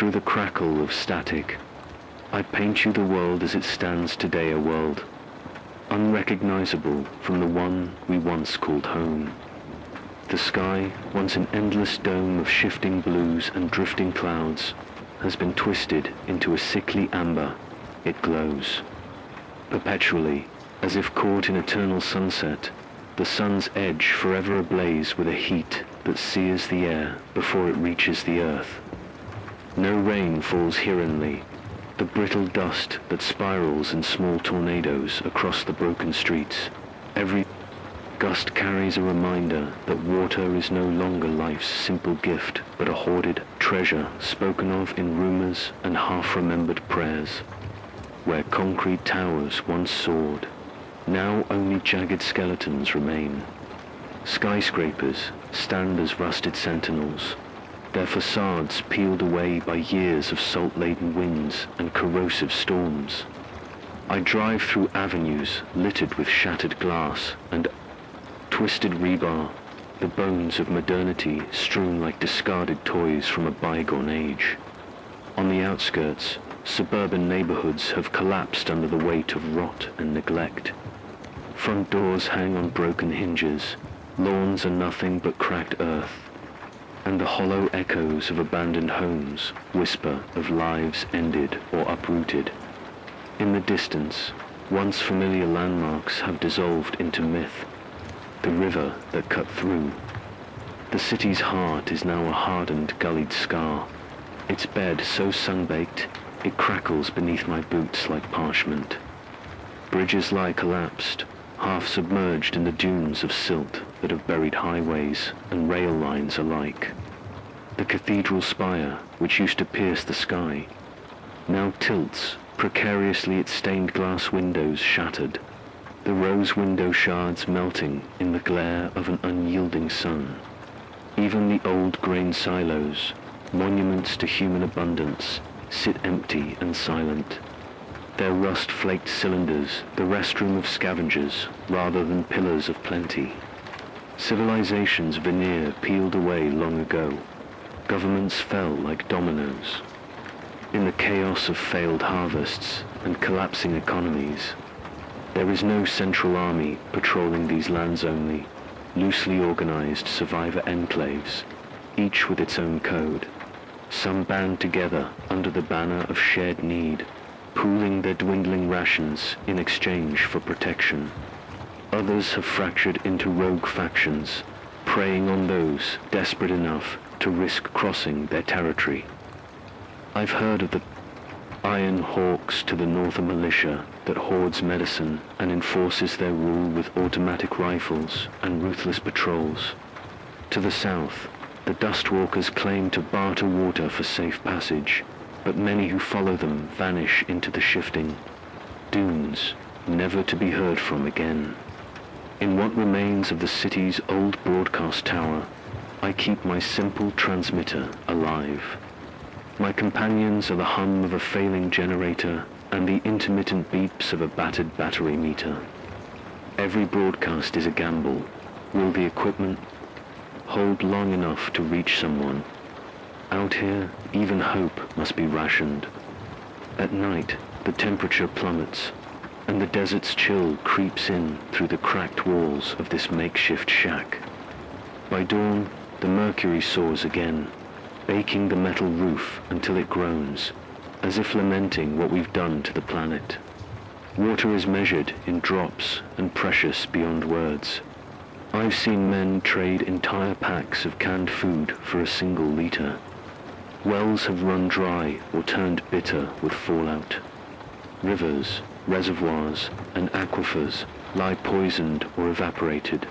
through the crackle of static, I paint you the world as it stands today, a world unrecognizable from the one we once called home. The sky, once an endless dome of shifting blues and drifting clouds, has been twisted into a sickly amber. It glows. Perpetually, as if caught in eternal sunset, the sun's edge forever ablaze with a heat that sears the air before it reaches the earth. No rain falls heronly. The brittle dust that spirals in small tornadoes across the broken streets. Every gust carries a reminder that water is no longer life's simple gift, but a hoarded treasure spoken of in rumors and half-remembered prayers. Where concrete towers once soared, now only jagged skeletons remain. Skyscrapers stand as rusted sentinels, their facades peeled away by years of salt-laden winds and corrosive storms. I drive through avenues littered with shattered glass and twisted rebar, the bones of modernity strewn like discarded toys from a bygone age. On the outskirts, suburban neighborhoods have collapsed under the weight of rot and neglect. Front doors hang on broken hinges, lawns are nothing but cracked earth, and the hollow echoes of abandoned homes whisper of lives ended or uprooted. In the distance, once familiar landmarks have dissolved into myth. The river that cut through. The city's heart is now a hardened, gullied scar, its bed so sun-baked it crackles beneath my boots like parchment. Bridges lie collapsed, half submerged in the dunes of silt that have buried highways and rail lines alike. The cathedral spire, which used to pierce the sky, now tilts precariously, its stained glass windows shattered, the rose window shards melting in the glare of an unyielding sun. Even the old grain silos, monuments to human abundance, sit empty and silent. Their rust-flaked cylinders, the restroom of scavengers rather than pillars of plenty. Civilization's veneer peeled away long ago. Governments fell like dominoes. In the chaos of failed harvests and collapsing economies, there is no central army patrolling these lands only, loosely organized survivor enclaves, each with its own code. Some band together under the banner of shared need, pooling their dwindling rations in exchange for protection. Others have fractured into rogue factions, preying on those desperate enough to risk crossing their territory. I've heard of the Iron Hawks to the Northern militia that hoards medicine and enforces their rule with automatic rifles and ruthless patrols. To the south, the Dustwalkers claim to barter water for safe passage, but many who follow them vanish into the shifting dunes, never to be heard from again. In what remains of the city's old broadcast tower, I keep my simple transmitter alive. My companions are the hum of a failing generator and the intermittent beeps of a battered battery meter. Every broadcast is a gamble. Will the equipment hold long enough to reach someone? Out here, even hope must be rationed. At night, the temperature plummets, and the desert's chill creeps in through the cracked walls of this makeshift shack. By dawn, the mercury soars again, baking the metal roof until it groans, as if lamenting what we've done to the planet. Water is measured in drops and precious beyond words. I've seen men trade entire packs of canned food for a single liter. Wells have run dry or turned bitter with fallout. Rivers, reservoirs, and aquifers lie poisoned or evaporated,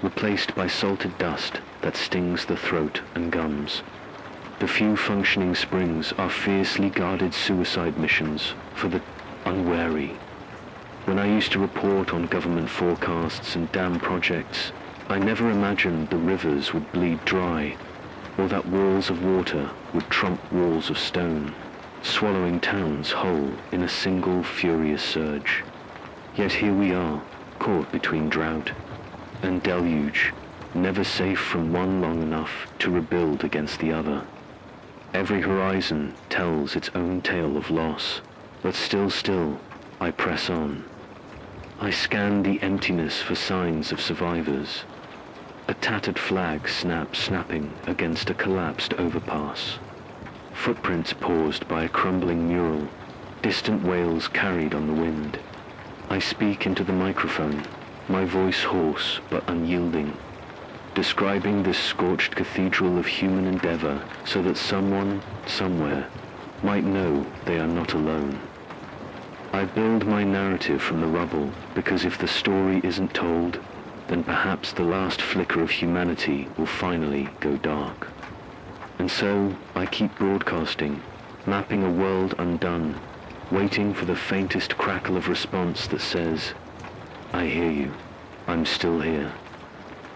replaced by salted dust that stings the throat and gums. The few functioning springs are fiercely guarded suicide missions for the unwary. When I used to report on government forecasts and dam projects, I never imagined the rivers would bleed dry, or that walls of water would trump walls of stone, swallowing towns whole in a single furious surge. Yet here we are, caught between drought and deluge, never safe from one long enough to rebuild against the other. Every horizon tells its own tale of loss, but still, I press on. I scan the emptiness for signs of survivors. A tattered flag snapping against a collapsed overpass. Footprints paused by a crumbling mural, distant wails carried on the wind. I speak into the microphone, my voice hoarse but unyielding, describing this scorched cathedral of human endeavor so that someone, somewhere, might know they are not alone. I build my narrative from the rubble because if the story isn't told, then perhaps the last flicker of humanity will finally go dark. And so I keep broadcasting, mapping a world undone, waiting for the faintest crackle of response that says, I hear you, I'm still here.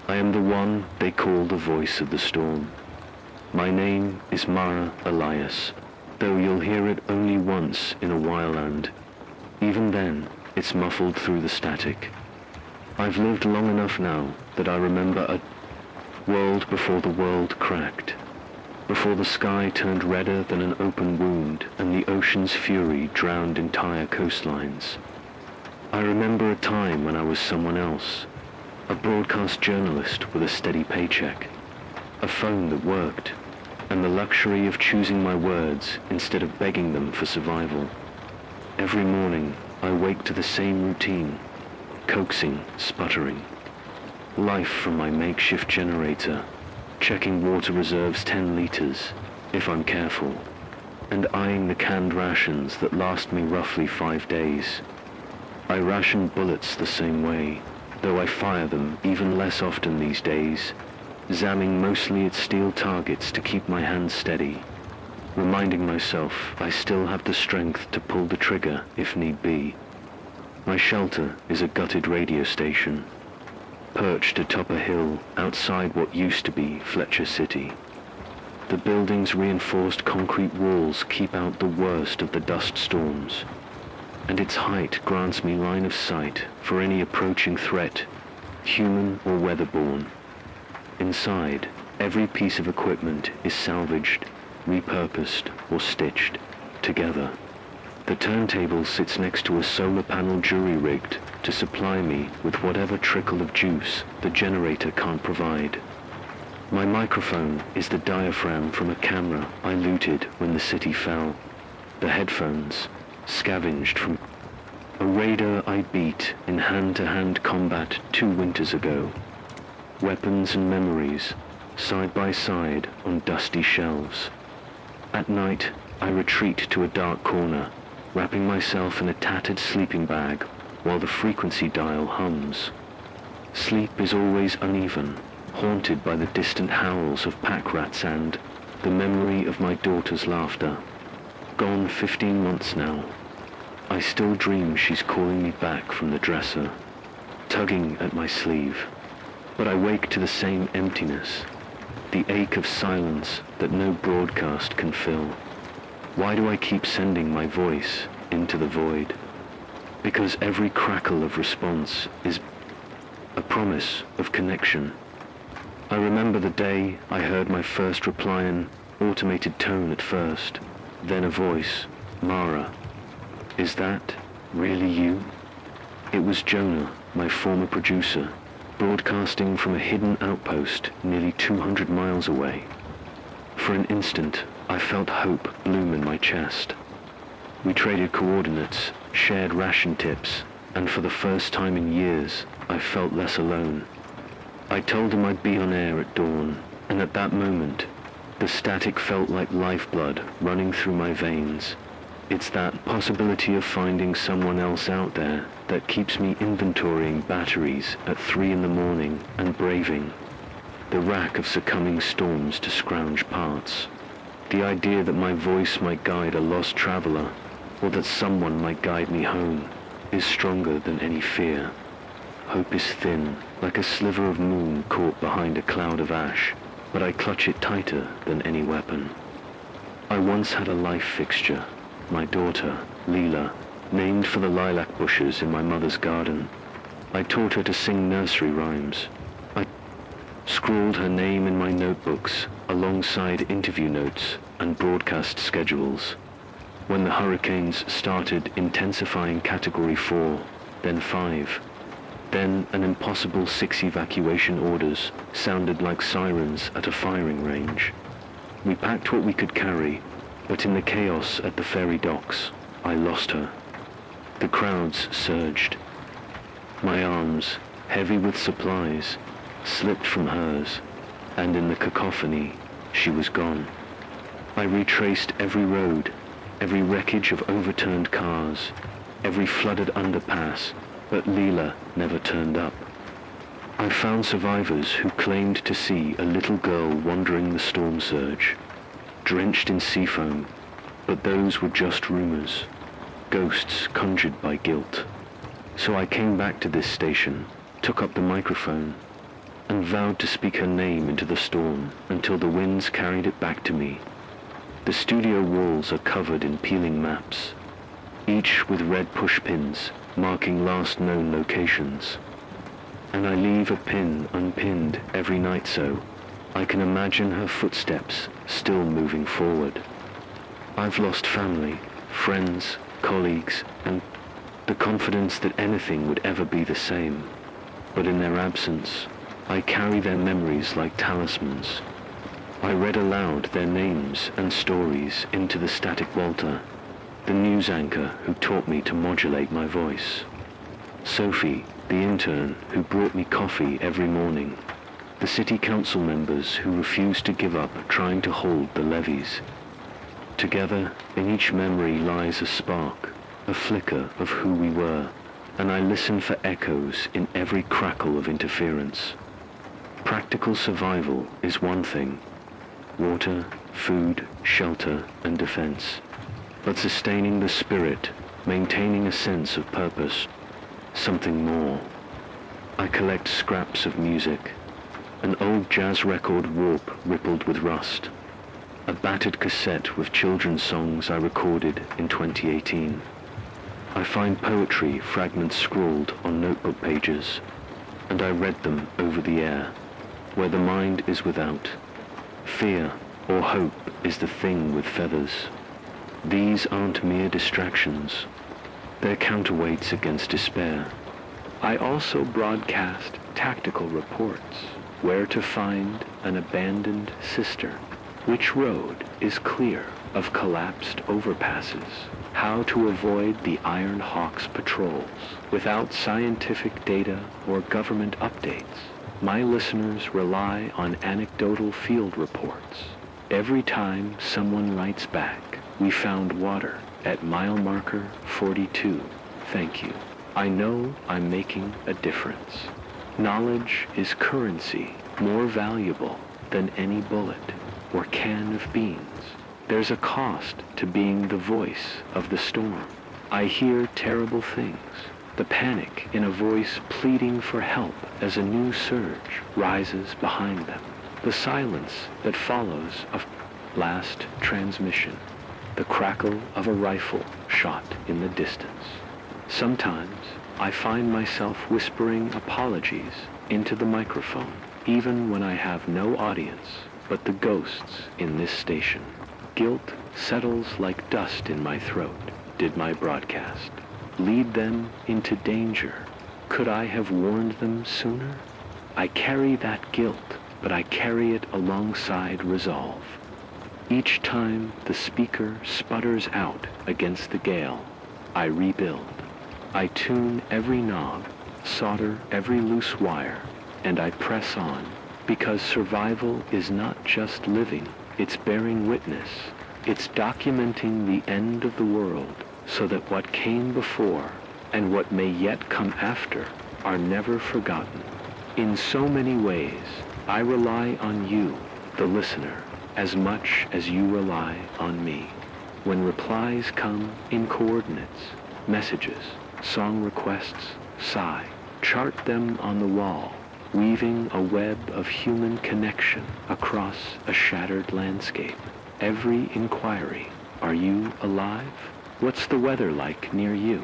I am the one they call the voice of the storm. My name is Mara Elias, though you'll hear it only once in a while, and even then, it's muffled through the static. I've lived long enough now that I remember a world before the world cracked, before the sky turned redder than an open wound and the ocean's fury drowned entire coastlines. I remember a time when I was someone else, a broadcast journalist with a steady paycheck, a phone that worked, and the luxury of choosing my words instead of begging them for survival. Every morning, I wake to the same routine, coaxing, sputtering. Life from my makeshift generator, checking water reserves 10 liters, if I'm careful, and eyeing the canned rations that last me roughly 5 days. I ration bullets the same way, though I fire them even less often these days, zamming mostly at steel targets to keep my hands steady, reminding myself I still have the strength to pull the trigger if need be. My shelter is a gutted radio station, perched atop a hill outside what used to be Fletcher City. The building's reinforced concrete walls keep out the worst of the dust storms, and its height grants me line of sight for any approaching threat, human or weatherborne. Inside, every piece of equipment is salvaged, repurposed, or stitched together. The turntable sits next to a solar panel jury-rigged to supply me with whatever trickle of juice the generator can't provide. My microphone is the diaphragm from a camera I looted when the city fell. The headphones, scavenged from a raider I beat in hand-to-hand combat 2 winters ago. Weapons and memories, side by side on dusty shelves. At night, I retreat to a dark corner, wrapping myself in a tattered sleeping bag while the frequency dial hums. Sleep is always uneven, haunted by the distant howls of pack rats and the memory of my daughter's laughter. Gone 15 months now. I still dream she's calling me back from the dresser, tugging at my sleeve. But I wake to the same emptiness, the ache of silence that no broadcast can fill. Why do I keep sending my voice into the void? Because every crackle of response is a promise of connection. I remember the day I heard my first reply in automated tone at first, then a voice, Mara. Is that really you? It was Jonah, my former producer, broadcasting from a hidden outpost nearly 200 miles away. For an instant, I felt hope bloom in my chest. We traded coordinates, shared ration tips, and for the first time in years, I felt less alone. I told him I'd be on air at dawn, and at that moment, the static felt like lifeblood running through my veins. It's that possibility of finding someone else out there that keeps me inventorying batteries at 3 in the morning and braving the rack of succumbing storms to scrounge parts. The idea that my voice might guide a lost traveler, or that someone might guide me home, is stronger than any fear. Hope is thin, like a sliver of moon caught behind a cloud of ash, but I clutch it tighter than any weapon. I once had a life fixture, my daughter, Leela, named for the lilac bushes in my mother's garden. I taught her to sing nursery rhymes. I scrawled her name in my notebooks alongside interview notes and broadcast schedules. When the hurricanes started intensifying Category 4, then 5, then an impossible 6 evacuation orders sounded like sirens at a firing range. We packed what we could carry, but in the chaos at the ferry docks, I lost her. The crowds surged. My arms, heavy with supplies, slipped from hers, and in the cacophony, she was gone. I retraced every road, every wreckage of overturned cars, every flooded underpass, but Leela never turned up. I found survivors who claimed to see a little girl wandering the storm surge, drenched in seafoam, but those were just rumors, ghosts conjured by guilt. So I came back to this station, took up the microphone, and vowed to speak her name into the storm until the winds carried it back to me. The studio walls are covered in peeling maps, each with red pushpins marking last known locations. And I leave a pin unpinned every night so I can imagine her footsteps still moving forward. I've lost family, friends, colleagues, and the confidence that anything would ever be the same. But in their absence, I carry their memories like talismans. I read aloud their names and stories into the static Walter, the news anchor who taught me to modulate my voice. Sophie, the intern who brought me coffee every morning. The city council members who refused to give up trying to hold the levees. Together, in each memory lies a spark, a flicker of who we were, and I listen for echoes in every crackle of interference. Practical survival is one thing, water, food, shelter, and defense. But sustaining the spirit, maintaining a sense of purpose, something more. I collect scraps of music, an old jazz record warp rippled with rust, a battered cassette with children's songs I recorded in 2018. I find poetry fragments scrawled on notebook pages, and I read them over the air, where the mind is without. Fear or hope is the thing with feathers. These aren't mere distractions. They're counterweights against despair. I also broadcast tactical reports, where to find an abandoned cistern, which road is clear of collapsed overpasses, how to avoid the Iron Hawk's patrols. Without scientific data or government updates, my listeners rely on anecdotal field reports. Every time someone writes back, "We found water at mile marker 42. Thank you." I know I'm making a difference. Knowledge is currency more valuable than any bullet or can of beans. There's a cost to being the voice of the storm. I hear terrible things, the panic in a voice pleading for help as a new surge rises behind them, the silence that follows a last transmission, the crackle of a rifle shot in the distance. Sometimes I find myself whispering apologies into the microphone, even when I have no audience but the ghosts in this station. Guilt settles like dust in my throat. Did my broadcast lead them into danger? Could I have warned them sooner? I carry that guilt, but I carry it alongside resolve. Each time the speaker sputters out against the gale, I rebuild. I tune every knob, solder every loose wire, and I press on, because survival is not just living, it's bearing witness. It's documenting the end of the world so that what came before and what may yet come after are never forgotten. In so many ways, I rely on you, the listener, as much as you rely on me. When replies come in coordinates, messages, song requests, sigh, chart them on the wall, weaving a web of human connection across a shattered landscape. Every inquiry, are you alive? What's the weather like near you?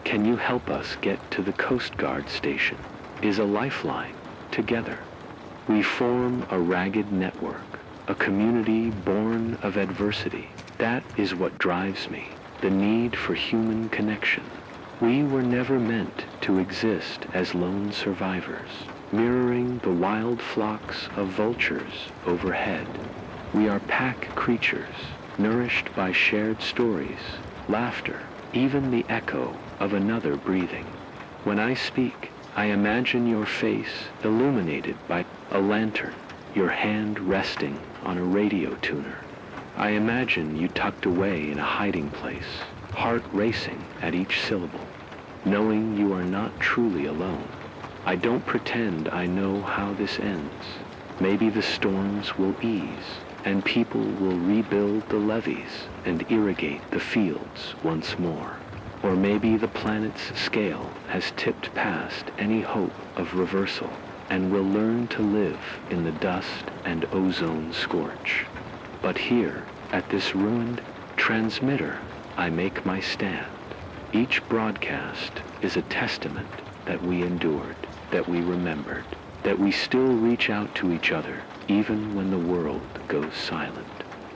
Can you help us get to the Coast Guard station? Is a lifeline together? We form a ragged network, a community born of adversity. That is what drives me, the need for human connection. We were never meant to exist as lone survivors, mirroring the wild flocks of vultures overhead. We are pack creatures, nourished by shared stories, laughter, even the echo of another breathing. When I speak, I imagine your face illuminated by a lantern, your hand resting on a radio tuner. I imagine you tucked away in a hiding place, heart racing at each syllable, knowing you are not truly alone. I don't pretend I know how this ends. Maybe the storms will ease, and people will rebuild the levees and irrigate the fields once more. Or maybe the planet's scale has tipped past any hope of reversal, and will learn to live in the dust and ozone scorch. But here, at this ruined transmitter, I make my stand. Each broadcast is a testament that we endured, that we remembered, that we still reach out to each other even when the world goes silent.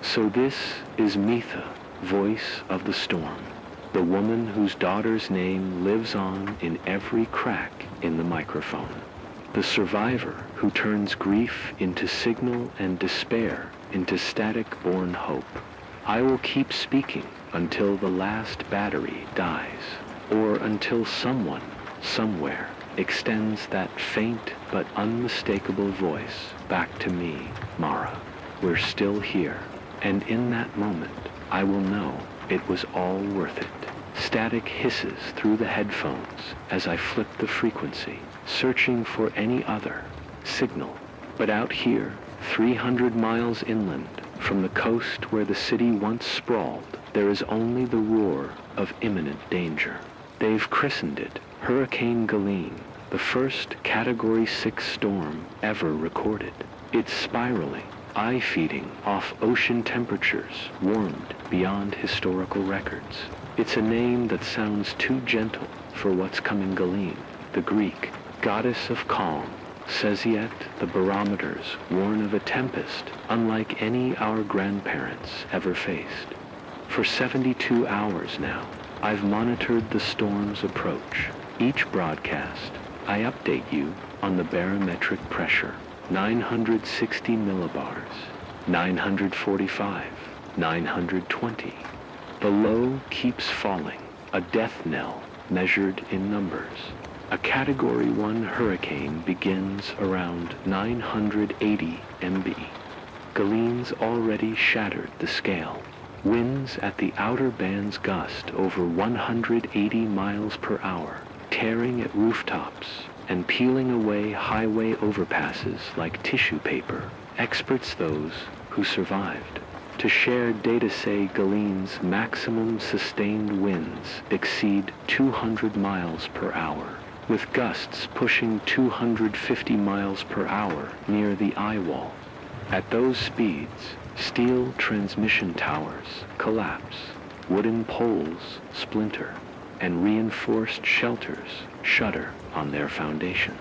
So this is Mitha, voice of the storm, the woman whose daughter's name lives on in every crack in the microphone, the survivor who turns grief into signal and despair into static-born hope. I will keep speaking until the last battery dies, or until someone, somewhere, extends that faint but unmistakable voice back to me, Mara. We're still here, and in that moment, I will know it was all worth it. Static hisses through the headphones as I flip the frequency, searching for any other signal. But out here, 300 miles inland, from the coast where the city once sprawled, there is only the roar of imminent danger. They've christened it Hurricane Helene, the first Category 6 storm ever recorded. It's spiraling, eye-feeding off ocean temperatures warmed beyond historical records. It's a name that sounds too gentle for what's coming. Helene, the Greek goddess of calm, says yet the barometers warn of a tempest unlike any our grandparents ever faced. For 72 hours now, I've monitored the storm's approach. Each broadcast, I update you on the barometric pressure. 960 millibars, 945, 920. The low keeps falling, a death knell measured in numbers. A Category 1 hurricane begins around 980 MB. Helene's already shattered the scale. Winds at the outer bands gust over 180 miles per hour, tearing at rooftops and peeling away highway overpasses like tissue paper. Experts, those who survived, to share data say Helene's maximum sustained winds exceed 200 miles per hour, with gusts pushing 250 miles per hour near the eye wall. At those speeds, steel transmission towers collapse, wooden poles splinter, and reinforced shelters shudder on their foundations.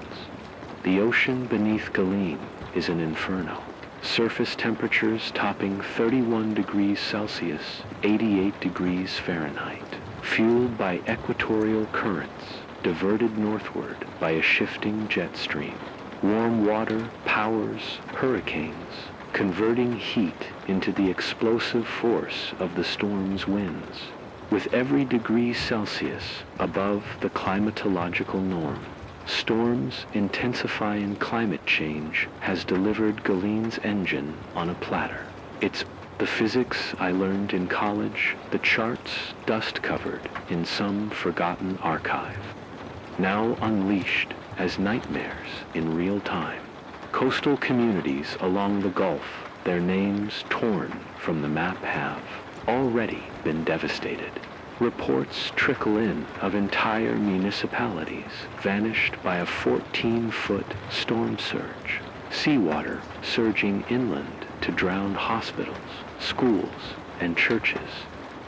The ocean beneath Helene is an inferno. Surface temperatures topping 31 degrees Celsius, 88 degrees Fahrenheit, fueled by equatorial currents, diverted northward by a shifting jet stream. Warm water powers hurricanes, converting heat into the explosive force of the storm's winds. With every degree Celsius above the climatological norm, storms intensifying climate change has delivered Helene's engine on a platter. It's the physics I learned in college, the charts dust-covered in some forgotten archive, now unleashed as nightmares in real time. Coastal communities along the Gulf, their names torn from the map, have already been devastated. Reports trickle in of entire municipalities vanished by a 14-foot storm surge, seawater surging inland to drown hospitals, schools, and churches.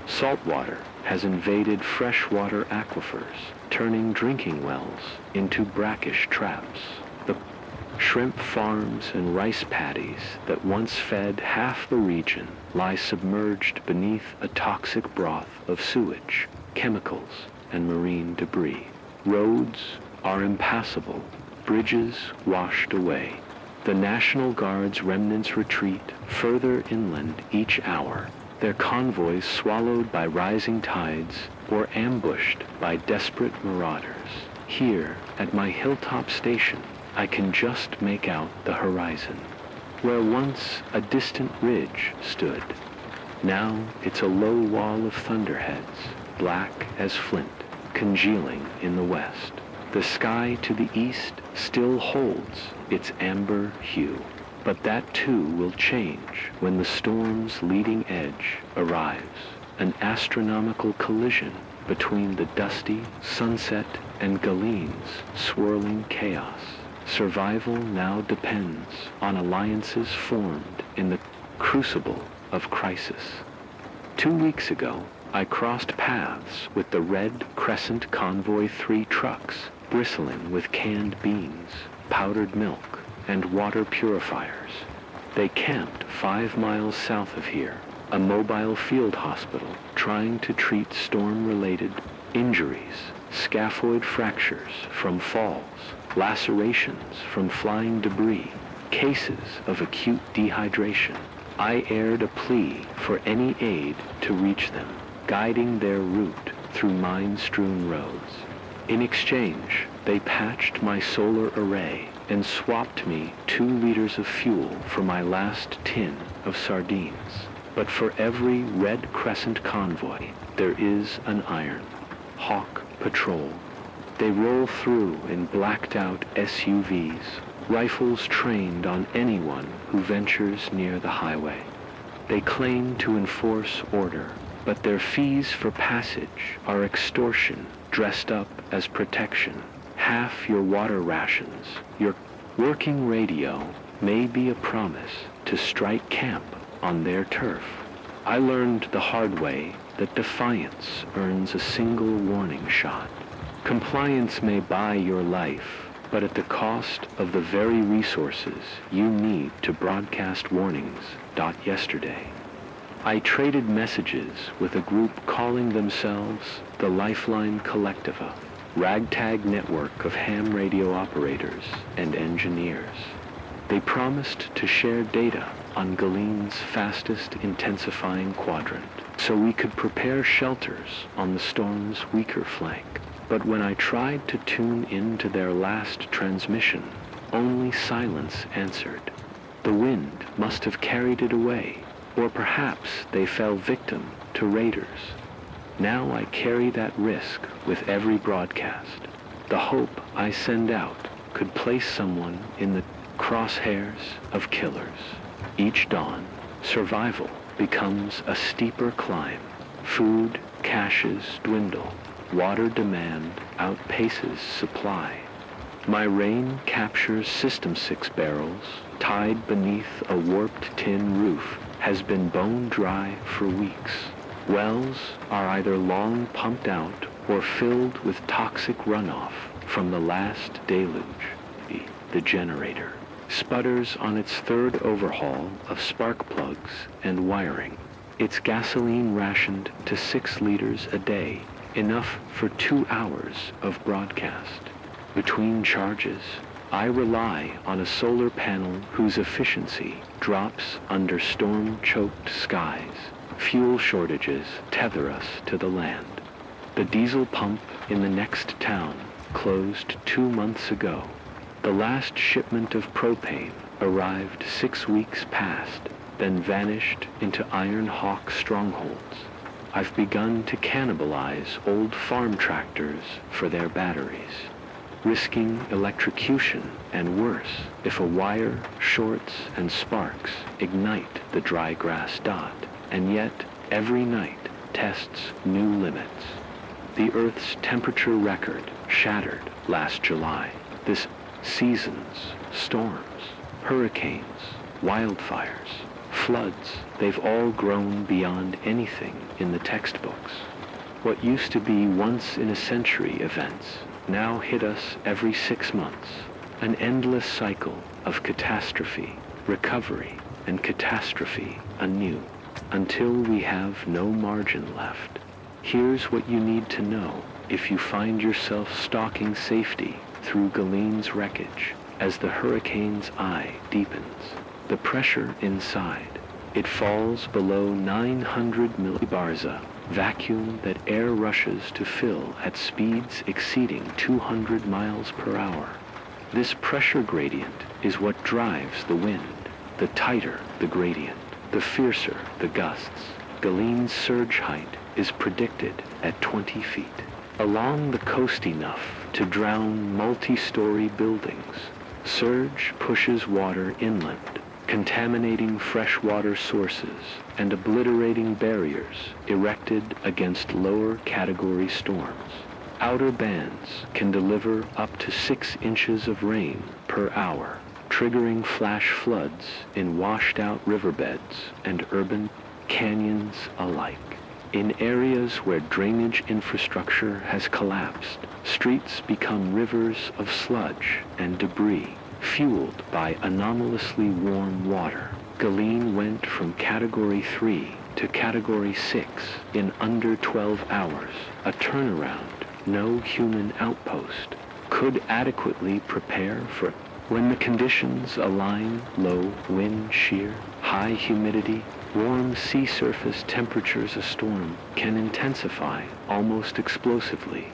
Saltwater has invaded freshwater aquifers, turning drinking wells into brackish traps. The Shrimp farms and rice paddies that once fed half the region lie submerged beneath a toxic broth of sewage, chemicals, and marine debris. Roads are impassable, bridges washed away. The National Guard's remnants retreat further inland each hour, their convoys swallowed by rising tides or ambushed by desperate marauders. Here, at my hilltop station, I can just make out the horizon. Where once a distant ridge stood, now it's a low wall of thunderheads, black as flint, congealing in the west. The sky to the east still holds its amber hue, but that too will change when the storm's leading edge arrives, an astronomical collision between the dusty sunset and Galene's swirling chaos. Survival now depends on alliances formed in the crucible of crisis. 2 weeks ago, I crossed paths with the Red Crescent Convoy 3 trucks, bristling with canned beans, powdered milk, and water purifiers. They camped 5 miles south of here, a mobile field hospital trying to treat storm-related injuries, scaphoid fractures from falls, lacerations from flying debris, cases of acute dehydration. I aired a plea for any aid to reach them, guiding their route through mine-strewn roads. In exchange, they patched my solar array and swapped me 2 liters of fuel for my last tin of sardines. But for every Red Crescent convoy, there is an Iron Hawk patrol. They roll through in blacked-out SUVs, rifles trained on anyone who ventures near the highway. They claim to enforce order, but their fees for passage are extortion dressed up as protection. Half your water rations, your working radio may be a promise to strike camp on their turf. I learned the hard way that defiance earns a single warning shot. Compliance may buy your life, but at the cost of the very resources you need to broadcast warnings. Yesterday, I traded messages with a group calling themselves the Lifeline Collectiva, ragtag network of ham radio operators and engineers. They promised to share data on Galene's fastest intensifying quadrant, so we could prepare shelters on the storm's weaker flank. But when I tried to tune into their last transmission, only silence answered. The wind must have carried it away, or perhaps they fell victim to raiders. Now I carry that risk with every broadcast. The hope I send out could place someone in the crosshairs of killers. Each dawn, survival becomes a steeper climb. Food caches dwindle. Water demand outpaces supply. My rain captures System 6 barrels, tied beneath a warped tin roof, has been bone dry for weeks. Wells are either long pumped out or filled with toxic runoff from the last deluge. The generator sputters on its 3rd overhaul of spark plugs and wiring. Its gasoline rationed to 6 liters a day, enough for 2 hours of broadcast. Between charges, I rely on a solar panel whose efficiency drops under storm-choked skies. Fuel shortages tether us to the land. The diesel pump in the next town closed 2 months ago. The last shipment of propane arrived 6 weeks past, then vanished into Iron Hawk strongholds. I've begun to cannibalize old farm tractors for their batteries, risking electrocution and worse if a wire, shorts, and sparks ignite the dry grass dot. And yet, every night tests new limits. The Earth's temperature record shattered last July. This season's storms, hurricanes, wildfires, floods, they've all grown beyond anything in the textbooks. What used to be once-in-a-century events now hit us every 6 months. An endless cycle of catastrophe, recovery, and catastrophe anew, until we have no margin left. Here's what you need to know if you find yourself stalking safety through Galene's wreckage as the hurricane's eye deepens. The pressure inside, it falls below 900 millibarza, vacuum that air rushes to fill at speeds exceeding 200 miles per hour. This pressure gradient is what drives the wind. The tighter the gradient, the fiercer the gusts. Galene's surge height is predicted at 20 feet. Along the coast enough to drown multi-story buildings, surge pushes water inland, contaminating freshwater sources and obliterating barriers erected against lower category storms. Outer bands can deliver up to 6 inches of rain per hour, triggering flash floods in washed-out riverbeds and urban canyons alike. In areas where drainage infrastructure has collapsed, streets become rivers of sludge and debris, fueled by anomalously warm water. Galene went from Category 3 to Category 6 in under 12 hours, a turnaround no human outpost could adequately prepare for. When the conditions align, low wind shear, high humidity, warm sea surface temperatures, a storm can intensify almost explosively.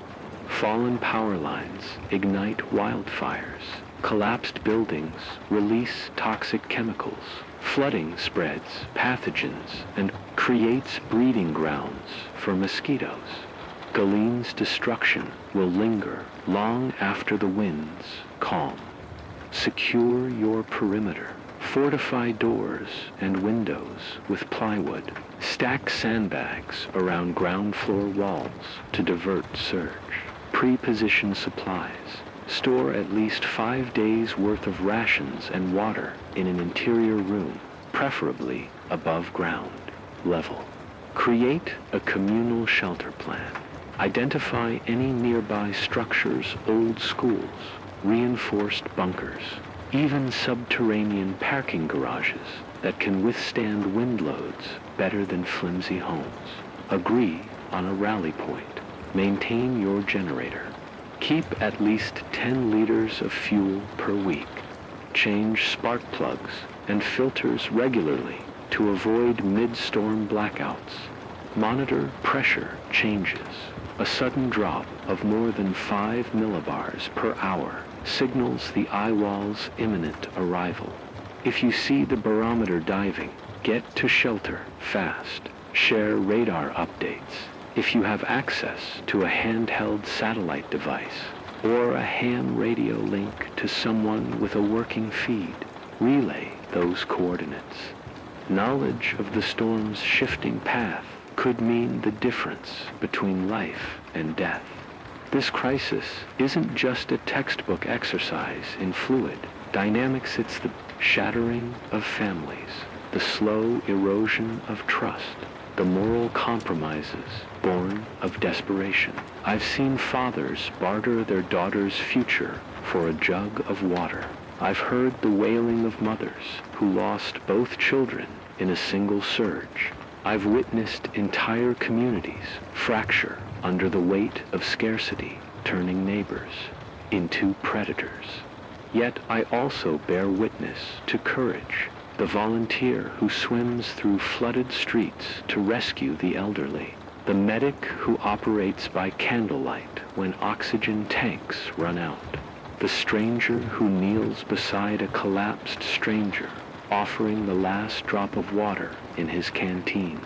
Fallen power lines ignite wildfires. Collapsed buildings release toxic chemicals. Flooding spreads pathogens and creates breeding grounds for mosquitoes. Galene's destruction will linger long after the winds calm. Secure your perimeter. Fortify doors and windows with plywood. Stack sandbags around ground floor walls to divert surge. Pre-position supplies. Store at least 5 days' worth of rations and water in an interior room, preferably above ground level. Create a communal shelter plan. Identify any nearby structures, old schools, reinforced bunkers, even subterranean parking garages that can withstand wind loads better than flimsy homes. Agree on a rally point. Maintain your generator. Keep at least 10 liters of fuel per week. Change spark plugs and filters regularly to avoid mid-storm blackouts. Monitor pressure changes. A sudden drop of more than 5 millibars per hour signals the eye wall's imminent arrival. If you see the barometer diving, get to shelter fast. Share radar updates. If you have access to a handheld satellite device or a ham radio link to someone with a working feed, relay those coordinates. Knowledge of the storm's shifting path could mean the difference between life and death. This crisis isn't just a textbook exercise in fluid dynamics, it's the shattering of families, the slow erosion of trust, the moral compromises born of desperation. I've seen fathers barter their daughter's future for a jug of water. I've heard the wailing of mothers who lost both children in a single surge. I've witnessed entire communities fracture under the weight of scarcity, turning neighbors into predators. Yet I also bear witness to courage, the volunteer who swims through flooded streets to rescue the elderly, the medic who operates by candlelight when oxygen tanks run out, the stranger who kneels beside a collapsed stranger, offering the last drop of water in his canteen.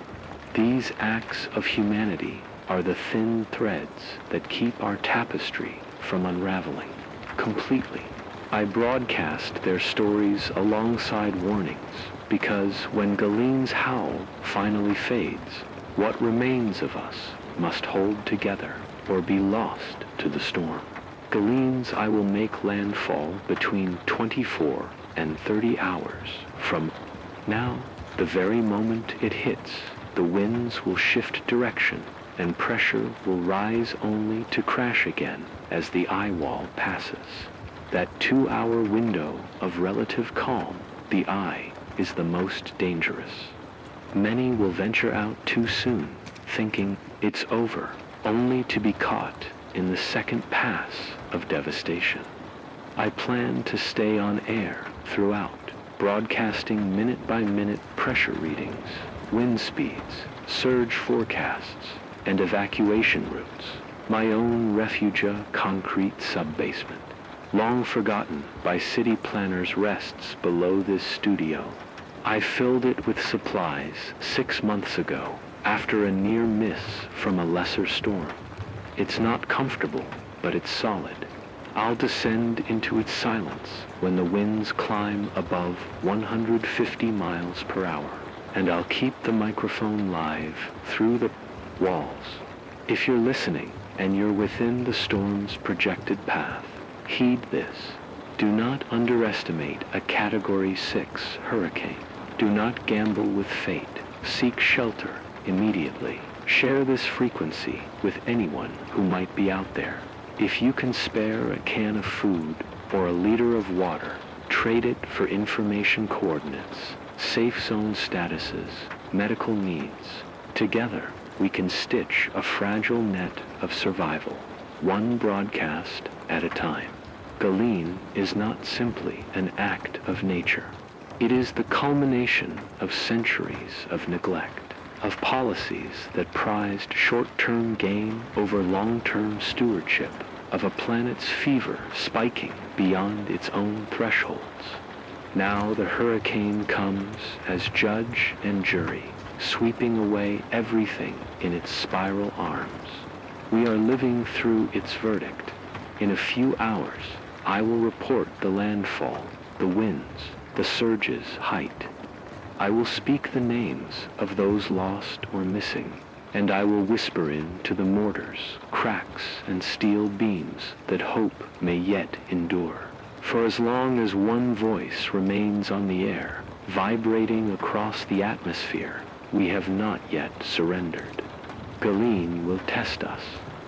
These acts of humanity are the thin threads that keep our tapestry from unraveling completely. I broadcast their stories alongside warnings because when Galene's howl finally fades, what remains of us must hold together or be lost to the storm. Galene's I will make landfall between 24 and 30 hours from now. The very moment it hits, the winds will shift direction and pressure will rise only to crash again as the eye wall passes. that 2-hour window of relative calm, the eye, is the most dangerous. Many will venture out too soon, thinking it's over, only to be caught in the second pass of devastation. I plan to stay on air throughout, broadcasting minute-by-minute pressure readings, wind speeds, surge forecasts, and evacuation routes. My own refugia concrete sub-basement, long forgotten by city planners, rests below this studio. I filled it with supplies 6 months ago, after a near miss from a lesser storm. It's not comfortable, but it's solid. I'll descend into its silence when the winds climb above 150 miles per hour, and I'll keep the microphone live through the walls. If you're listening and you're within the storm's projected path, heed this. Do not underestimate a Category 6 hurricane. Do not gamble with fate. Seek shelter immediately. Share this frequency with anyone who might be out there. If you can spare a can of food or a liter of water, trade it for information coordinates, safe zone statuses, medical needs. Together, we can stitch a fragile net of survival, one broadcast at a time. Galeen is not simply an act of nature. It is the culmination of centuries of neglect, of policies that prized short-term gain over long-term stewardship, of a planet's fever spiking beyond its own thresholds. Now the hurricane comes as judge and jury, sweeping away everything in its spiral arms. We are living through its verdict. In a few hours, I will report the landfall, the winds, the surge's height. I will speak the names of those lost or missing, and I will whisper into the mortars, cracks, and steel beams that hope may yet endure. For as long as one voice remains on the air, vibrating across the atmosphere, we have not yet surrendered. Galeen will test us,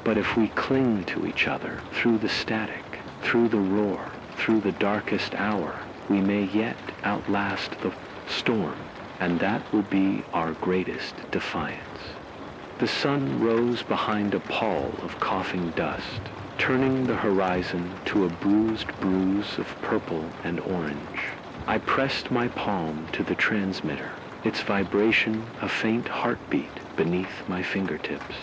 but if we cling to each other through the static, through the roar, through the darkest hour, we may yet outlast the storm, and that will be our greatest defiance. The sun rose behind a pall of coughing dust, turning the horizon to a bruised bruise of purple and orange. I pressed my palm to the transmitter, its vibration a faint heartbeat beneath my fingertips,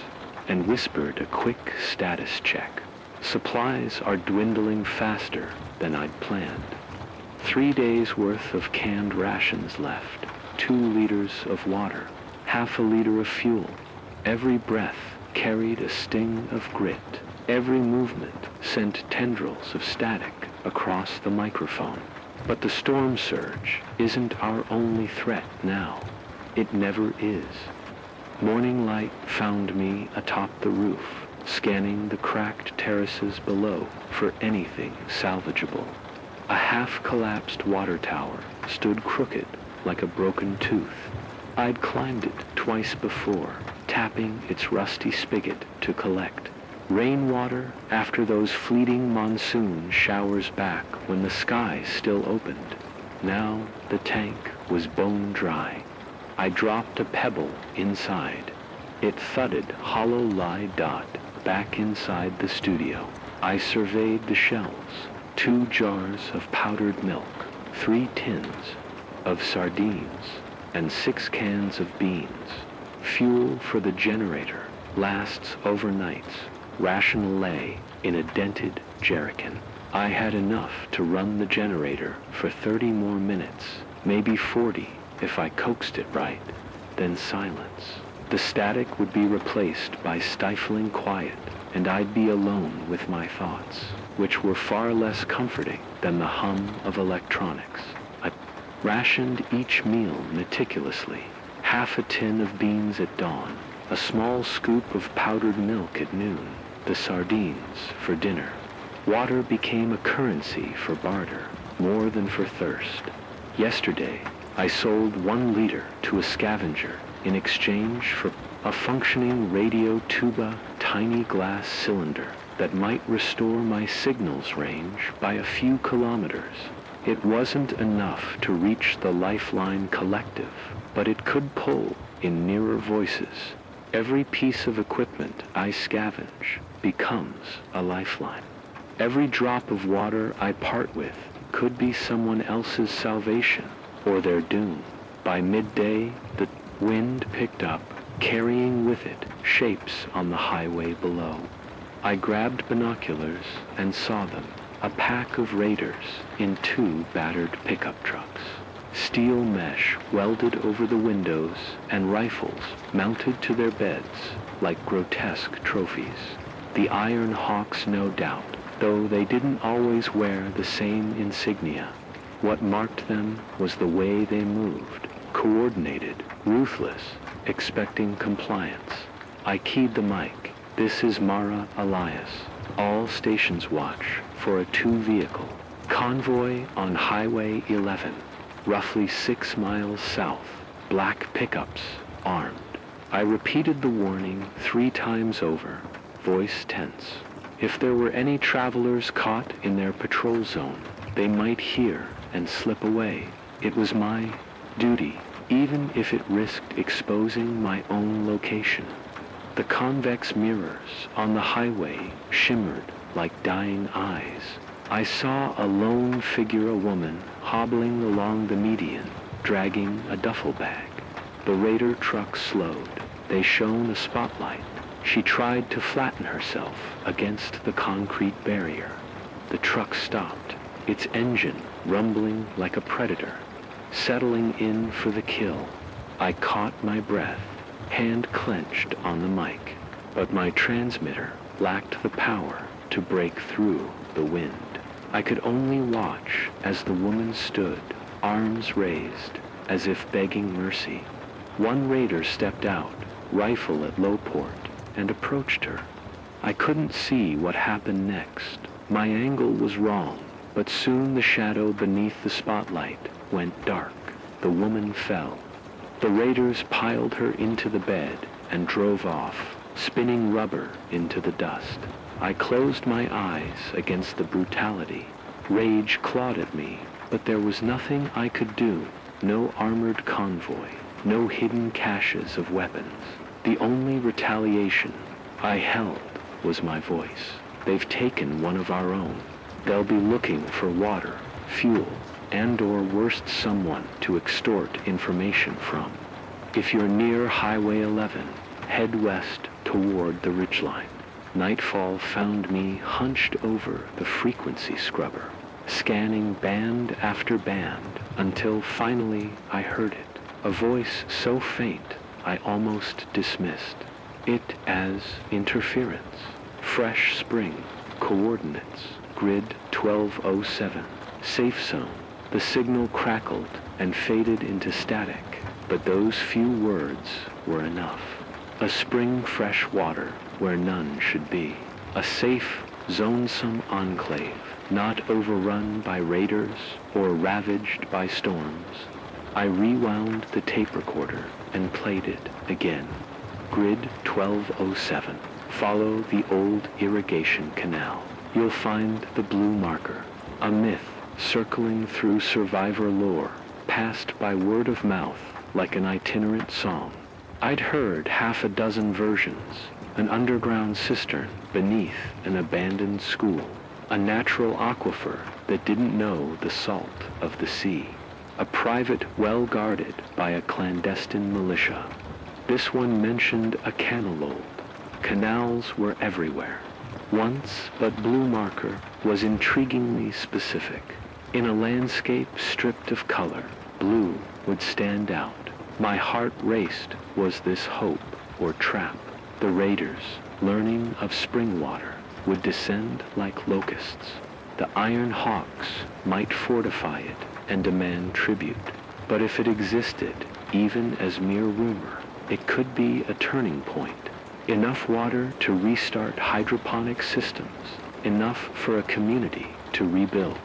and whispered a quick status check. Supplies are dwindling faster than I'd planned. 3 days' worth of canned rations left, 2 liters of water, half a liter of fuel. Every breath carried a sting of grit. Every movement sent tendrils of static across the microphone. But the storm surge isn't our only threat now. It never is. Morning light found me atop the roof, scanning the cracked terraces below for anything salvageable. A half-collapsed water tower stood crooked like a broken tooth. I'd climbed it twice before, tapping its rusty spigot to collect rainwater after those fleeting monsoon showers back when the sky still opened. Now the tank was bone dry. I dropped a pebble inside. It thudded hollow lie dot back inside the studio. I surveyed the shelves. 2 jars of powdered milk, 3 tins of sardines, and 6 cans of beans. Fuel for the generator lasts overnights. Ration lay in a dented jerrycan. I had enough to run the generator for 30 more minutes, maybe 40 if I coaxed it right. Then silence. The static would be replaced by stifling quiet, and I'd be alone with my thoughts, which were far less comforting than the hum of electronics. I rationed each meal meticulously. Half a tin of beans at dawn, a small scoop of powdered milk at noon, the sardines for dinner. Water became a currency for barter, more than for thirst. Yesterday, I sold 1 liter to a scavenger in exchange for a functioning radio tuba tiny glass cylinder that might restore my signal's range by a few kilometers. It wasn't enough to reach the Lifeline Collective, but it could pull in nearer voices. Every piece of equipment I scavenge becomes a lifeline. Every drop of water I part with could be someone else's salvation or their doom. By midday, the wind picked up, carrying with it shapes on the highway below. I grabbed binoculars and saw them, a pack of raiders in 2 battered pickup trucks. Steel mesh welded over the windows and rifles mounted to their beds like grotesque trophies. The Iron Hawks, no doubt, though they didn't always wear the same insignia. What marked them was the way they moved, coordinated, ruthless, expecting compliance. I keyed the mic. This is Mara Elias. All stations watch for a 2-vehicle convoy on Highway 11, roughly 6 miles south. Black pickups, armed. I repeated the warning 3 times over, voice tense. If there were any travelers caught in their patrol zone, they might hear and slip away. It was my duty, even if it risked exposing my own location. The convex mirrors on the highway shimmered like dying eyes. I saw a lone figure, a woman, hobbling along the median, dragging a duffel bag. The raider truck slowed. They shone a spotlight. She tried to flatten herself against the concrete barrier. The truck stopped, its engine rumbling like a predator, settling in for the kill. I caught my breath, hand clenched on the mic, but my transmitter lacked the power to break through the wind. I could only watch as the woman stood, arms raised, as if begging mercy. One raider stepped out, rifle at low port, and approached her. I couldn't see what happened next. My angle was wrong, but soon the shadow beneath the spotlight went dark. The woman fell. The raiders piled her into the bed and drove off, spinning rubber into the dust. I closed my eyes against the brutality. Rage clawed at me, but there was nothing I could do. No armored convoy, no hidden caches of weapons. The only retaliation I held was my voice. They've taken one of our own. They'll be looking for water, fuel, and/or worst, someone to extort information from. If you're near Highway 11, head west toward the ridgeline. Nightfall found me hunched over the frequency scrubber, scanning band after band until finally I heard it, a voice so faint I almost dismissed it as interference. Fresh spring, coordinates, grid 1207, safe zone. The signal crackled and faded into static, but those few words were enough. A spring, fresh water where none should be. A safe, zonesome enclave, not overrun by raiders or ravaged by storms. I rewound the tape recorder and played it again. Grid 1207. Follow the old irrigation canal. You'll find the blue marker, a myth circling through survivor lore, passed by word of mouth like an itinerant song. I'd heard 6 versions. An underground cistern beneath an abandoned school. A natural aquifer that didn't know the salt of the sea. A private well guarded by a clandestine militia. This one mentioned a canalold. Canals were everywhere. Once, but blue marker was intriguingly specific. In a landscape stripped of color, blue would stand out. My heart raced. Was this hope or trap? The raiders, learning of spring water, would descend like locusts. The Iron Hawks might fortify it and demand tribute. But if it existed, even as mere rumor, it could be a turning point. Enough water to restart hydroponic systems. Enough for a community to rebuild.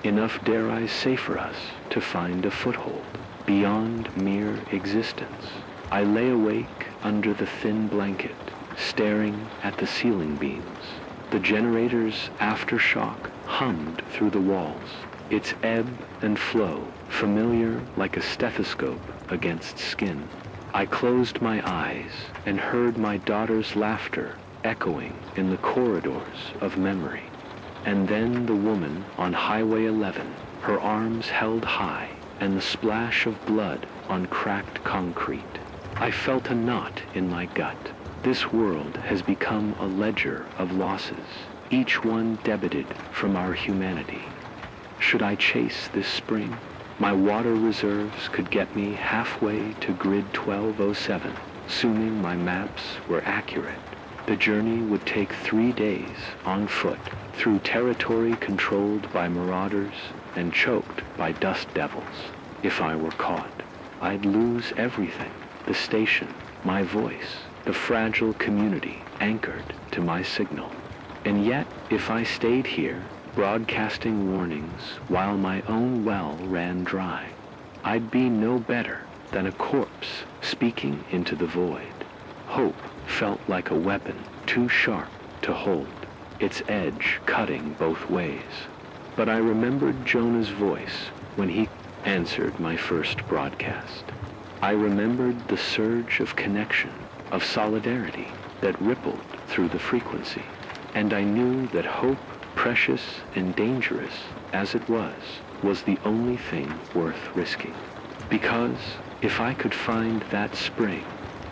Enough, dare I say, for us to find a foothold beyond mere existence. I lay awake under the thin blanket, staring at the ceiling beams. The generator's aftershock hummed through the walls, its ebb and flow familiar like a stethoscope against skin. I closed my eyes and heard my daughter's laughter echoing in the corridors of memory. And then the woman on Highway 11, her arms held high, and the splash of blood on cracked concrete. I felt a knot in my gut. This world has become a ledger of losses, each one debited from our humanity. Should I chase this spring? My water reserves could get me halfway to grid 1207, assuming my maps were accurate. The journey would take 3 days on foot through territory controlled by marauders and choked by dust devils. If I were caught, I'd lose everything: the station, my voice, the fragile community anchored to my signal. And yet, if I stayed here, broadcasting warnings while my own well ran dry, I'd be no better than a corpse speaking into the void. Hope felt like a weapon too sharp to hold, its edge cutting both ways. But I remembered Jonah's voice when he answered my first broadcast. I remembered the surge of connection, of solidarity that rippled through the frequency. And I knew that hope, precious and dangerous as it was the only thing worth risking. Because if I could find that spring,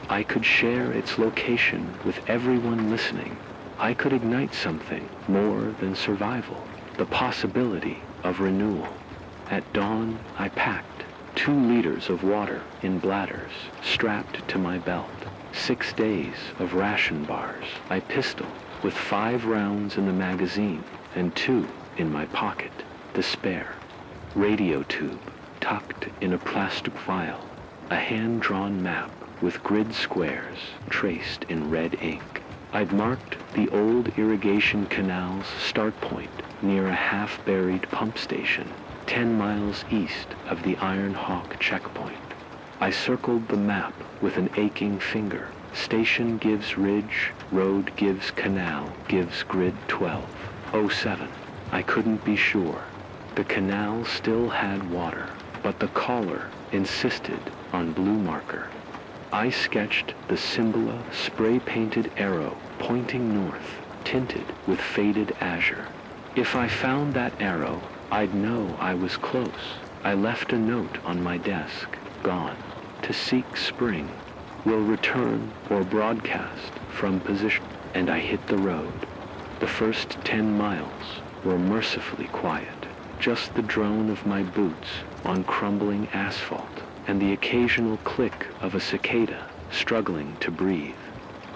I could share its location with everyone listening. I could ignite something more than survival, the possibility of renewal. At dawn, I packed 2 liters of water in bladders strapped to my belt, 6 days of ration bars, my pistol with 5 rounds in the magazine and 2 in my pocket, the spare, radio tube tucked in a plastic vial, a hand-drawn map with grid squares traced in red ink. I'd marked the old irrigation canal's start point near a half-buried pump station 10 miles east of the Iron Hawk checkpoint. I circled the map with an aching finger. Station gives ridge, road gives canal, gives grid 1207. I couldn't be sure. The canal still had water, but the caller insisted on blue marker. I sketched the Symbiola spray-painted arrow pointing north, tinted with faded azure. If I found that arrow, I'd know I was close. I left a note on my desk, gone, to seek spring, will return or broadcast from position, and I hit the road. The first 10 miles were mercifully quiet, just the drone of my boots on crumbling asphalt and the occasional click of a cicada struggling to breathe.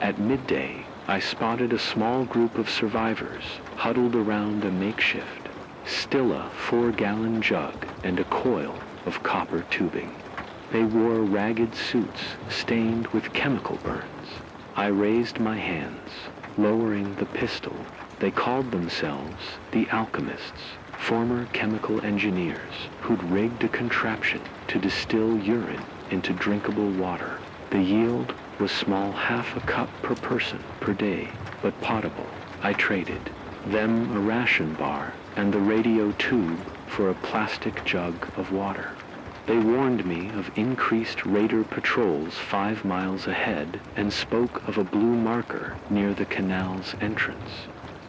At midday, I spotted a small group of survivors huddled around a makeshift Stilla 4-gallon jug and a coil of copper tubing. They wore ragged suits stained with chemical burns. I raised my hands, lowering the pistol. They called themselves the Alchemists, former chemical engineers who'd rigged a contraption to distill urine into drinkable water. The yield was small, half a cup per person per day, but potable. I traded them a ration bar and the radio tube for a plastic jug of water. They warned me of increased raider patrols 5 miles ahead and spoke of a blue marker near the canal's entrance.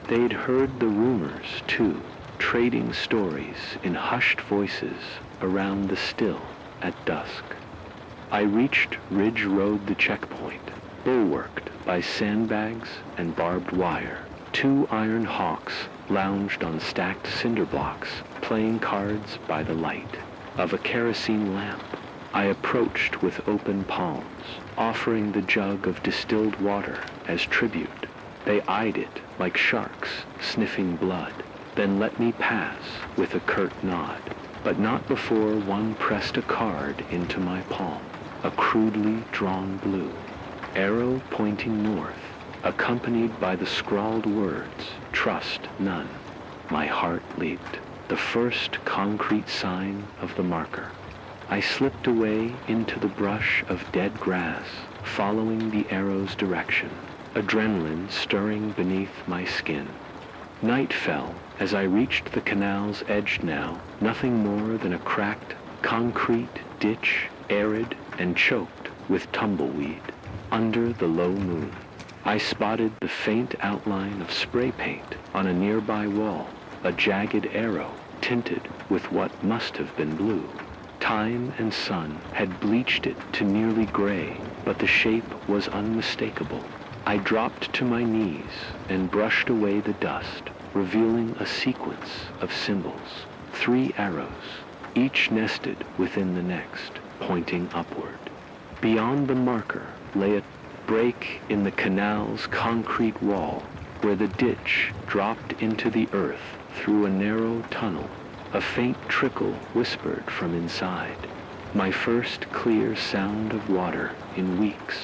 They'd heard the rumors, too, trading stories in hushed voices around the still at dusk. I reached Ridge Road, the checkpoint, bulwarked by sandbags and barbed wire. 2 Iron Hawks lounged on stacked cinder blocks, playing cards by the light of a kerosene lamp. I approached with open palms, offering the jug of distilled water as tribute. They eyed it like sharks sniffing blood, then let me pass with a curt nod, but not before one pressed a card into my palm, a crudely drawn blue, arrow pointing north, accompanied by the scrawled words, "Trust none." My heart leaped, the first concrete sign of the marker. I slipped away into the brush of dead grass, following the arrow's direction, adrenaline stirring beneath my skin. Night fell as I reached the canal's edge now, nothing more than a cracked concrete ditch, arid and choked with tumbleweed. Under the low moon, I spotted the faint outline of spray paint on a nearby wall, a jagged arrow tinted with what must have been blue. Time and sun had bleached it to nearly gray, but the shape was unmistakable. I dropped to my knees and brushed away the dust, revealing a sequence of symbols. 3 arrows, each nested within the next, pointing upward. Beyond the marker lay a break in the canal's concrete wall, where the ditch dropped into the earth through a narrow tunnel. A faint trickle whispered from inside, my first clear sound of water in weeks.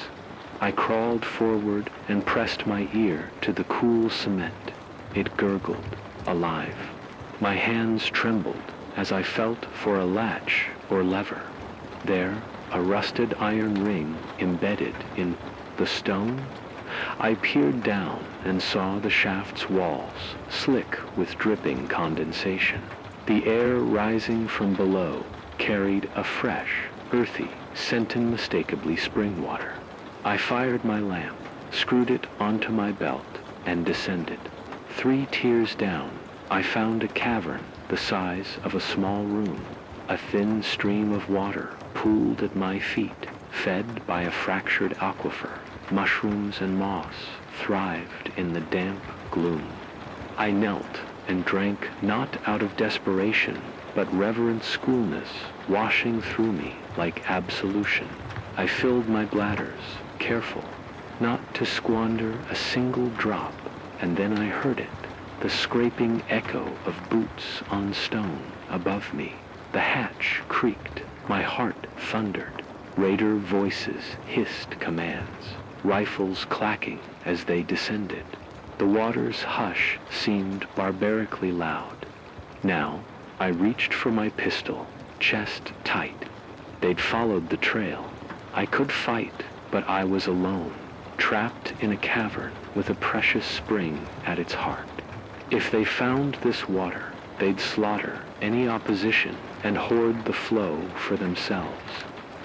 I crawled forward and pressed my ear to the cool cement. It gurgled, alive. My hands trembled as I felt for a latch or lever. There, a rusted iron ring embedded in the stone. I peered down and saw the shaft's walls, slick with dripping condensation. The air rising from below carried a fresh, earthy, scent unmistakably spring water. I fired my lamp, screwed it onto my belt, and descended. 3 tiers down, I found a cavern the size of a small room. A thin stream of water pooled at my feet, fed by a fractured aquifer. Mushrooms and moss thrived in the damp gloom. I knelt and drank not out of desperation, but reverent schoolness washing through me like absolution. I filled my bladders, careful not to squander a single drop, and then I heard it, the scraping echo of boots on stone above me. The hatch creaked, my heart thundered. Raider voices hissed commands, rifles clacking as they descended. The water's hush seemed barbarically loud. Now, I reached for my pistol, chest tight. They'd followed the trail. I could fight, but I was alone, trapped in a cavern with a precious spring at its heart. If they found this water, they'd slaughter any opposition and hoard the flow for themselves.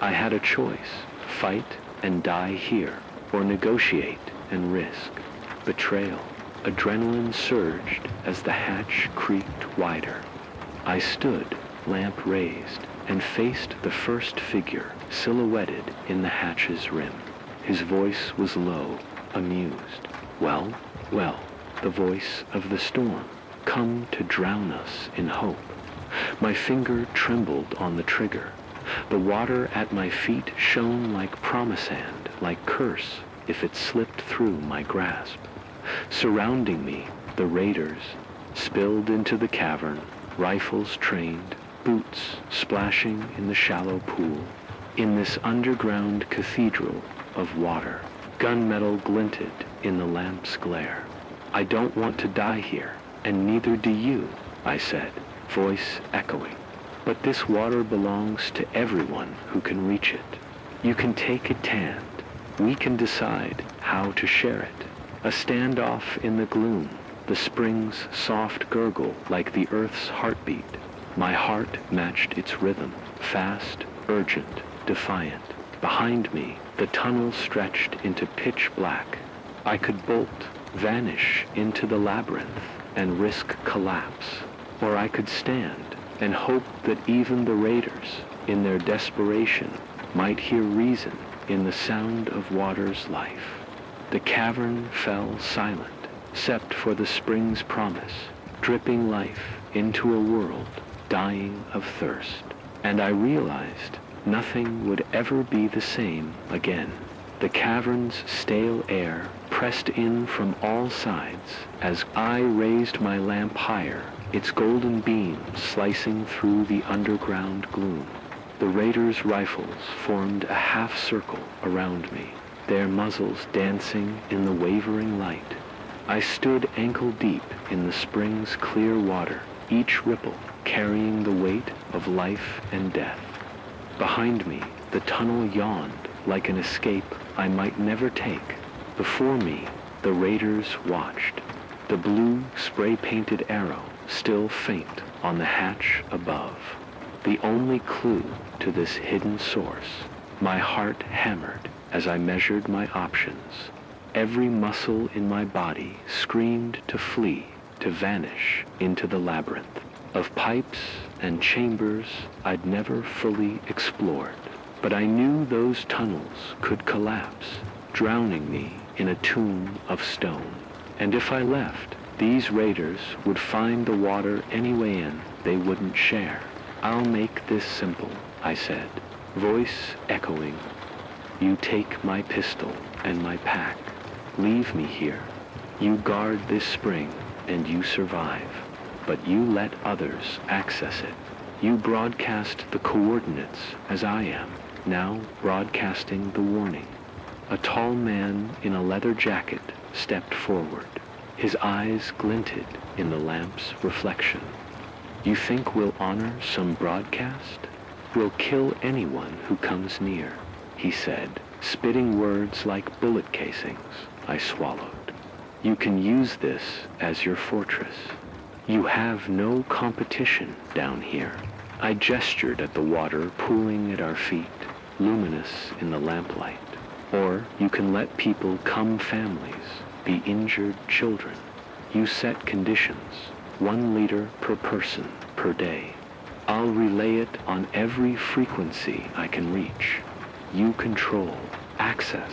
I had a choice, fight and die here, or negotiate and risk. Betrayal. Adrenaline surged as the hatch creaked wider. I stood, lamp raised, and faced the first figure silhouetted in the hatch's rim. His voice was low, amused. Well, well, the voice of the storm, come to drown us in hope. My finger trembled on the trigger. The water at my feet shone like promisand, like curse, if it slipped through my grasp. Surrounding me, the raiders spilled into the cavern, rifles trained, boots splashing in the shallow pool. In this underground cathedral of water, gunmetal glinted in the lamp's glare. I don't want to die here, and neither do you, I said, voice echoing. But this water belongs to everyone who can reach it. You can take it tanned. We can decide how to share it. A standoff in the gloom, the spring's soft gurgle like the earth's heartbeat. My heart matched its rhythm, fast, urgent, defiant. Behind me, the tunnel stretched into pitch black. I could bolt, vanish into the labyrinth, and risk collapse. Or I could stand and hope that even the raiders, in their desperation, might hear reason in the sound of water's life. The cavern fell silent, except for the spring's promise, dripping life into a world dying of thirst. And I realized nothing would ever be the same again. The cavern's stale air pressed in from all sides as I raised my lamp higher, its golden beams slicing through the underground gloom. The raiders' rifles formed a half circle around me, their muzzles dancing in the wavering light. I stood ankle deep in the spring's clear water, each ripple carrying the weight of life and death. Behind me, the tunnel yawned like an escape I might never take. Before me, the raiders watched, the blue spray-painted arrow still faint on the hatch above. The only clue to this hidden source. My heart hammered as I measured my options. Every muscle in my body screamed to flee, to vanish into the labyrinth of pipes and chambers I'd never fully explored. But I knew those tunnels could collapse, drowning me in a tomb of stone. And if I left, these raiders would find the water any way in they wouldn't share. "I'll make this simple," I said, voice echoing. "You take my pistol and my pack. Leave me here. You guard this spring and you survive. But you let others access it. You broadcast the coordinates as I am, now broadcasting the warning." A tall man in a leather jacket stepped forward. His eyes glinted in the lamp's reflection. "You think we'll honor some broadcast? We'll kill anyone who comes near," he said, spitting words like bullet casings. I swallowed. "You can use this as your fortress. You have no competition down here." I gestured at the water pooling at our feet, luminous in the lamplight. "Or you can let people come families, be injured children. You set conditions, 1 liter per person per day. I'll relay it on every frequency I can reach. You control, access.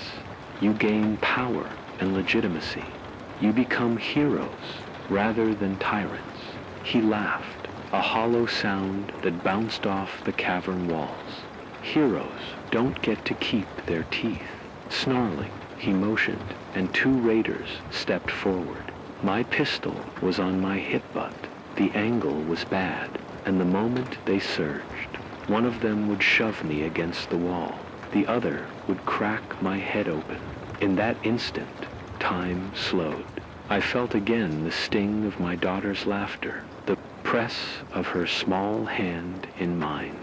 You gain power and legitimacy. You become heroes rather than tyrants." He laughed, a hollow sound that bounced off the cavern walls. "Heroes don't get to keep their teeth." Snarling, he motioned, and 2 raiders stepped forward. My pistol was on my hip butt. The angle was bad, and the moment they surged, one of them would shove me against the wall. The other would crack my head open. In that instant, time slowed. I felt again the sting of my daughter's laughter, the press of her small hand in mine.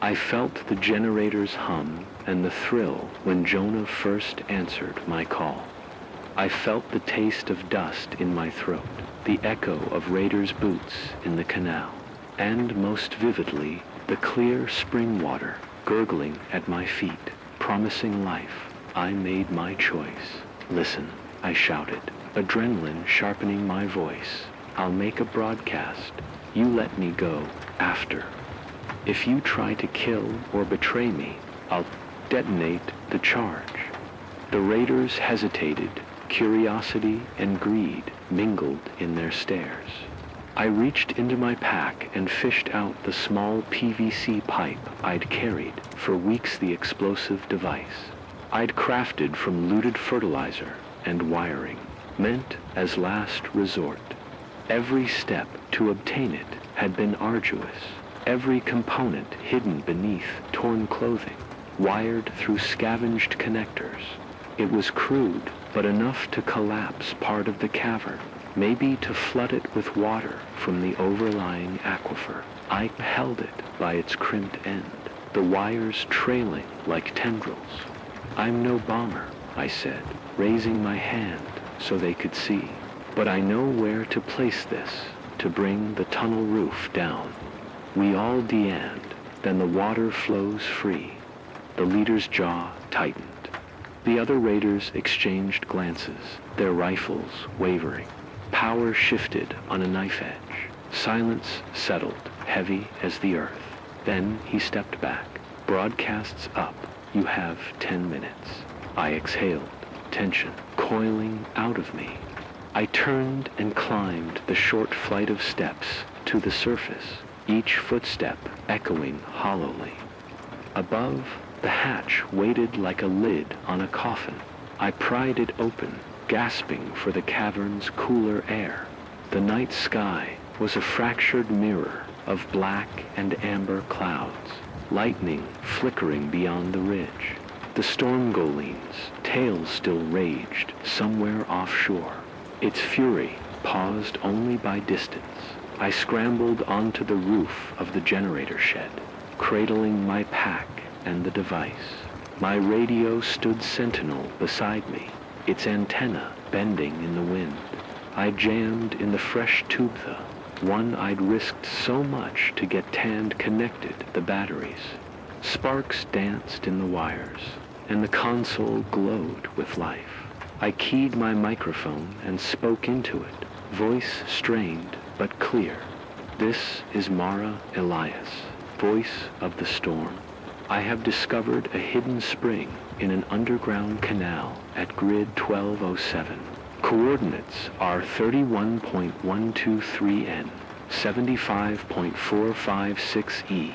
I felt the generator's hum and the thrill when Jonah first answered my call. I felt the taste of dust in my throat, the echo of raiders' boots in the canal, and most vividly, the clear spring water gurgling at my feet, promising life. I made my choice. "Listen," I shouted, adrenaline sharpening my voice. "I'll make a broadcast. You let me go after. If you try to kill or betray me, I'll detonate the charge." The raiders hesitated. Curiosity and greed mingled in their stares. I reached into my pack and fished out the small PVC pipe I'd carried for weeks, the explosive device I'd crafted from looted fertilizer and wiring, meant as last resort. Every step to obtain it had been arduous, every component hidden beneath torn clothing, wired through scavenged connectors. It was crude, but enough to collapse part of the cavern, maybe to flood it with water from the overlying aquifer. I held it by its crimped end, the wires trailing like tendrils. "I'm no bomber," I said, raising my hand so they could see. "But I know where to place this to bring the tunnel roof down." We all de-anned, then the water flows free. The leader's jaw tightened. The other raiders exchanged glances, their rifles wavering. Power shifted on a knife edge. Silence settled, heavy as the earth. Then he stepped back. "Broadcasts up. You have 10 minutes." I exhaled, tension coiling out of me. I turned and climbed the short flight of steps to the surface, each footstep echoing hollowly. Above, the hatch waited like a lid on a coffin. I pried it open, gasping for the cavern's cooler air. The night sky was a fractured mirror of black and amber clouds, lightning flickering beyond the ridge. The storm golean's tail still raged somewhere offshore, its fury paused only by distance. I scrambled onto the roof of the generator shed, cradling my pack and the device. My radio stood sentinel beside me, its antenna bending in the wind. I jammed in the fresh tubetha, one I'd risked so much to get tanned connected the batteries. Sparks danced in the wires, and the console glowed with life. I keyed my microphone and spoke into it, voice strained but clear. This is Mara Elias, voice of the storm. I have discovered a hidden spring in an underground canal at grid 1207. Coordinates are 31.123N, 75.456E.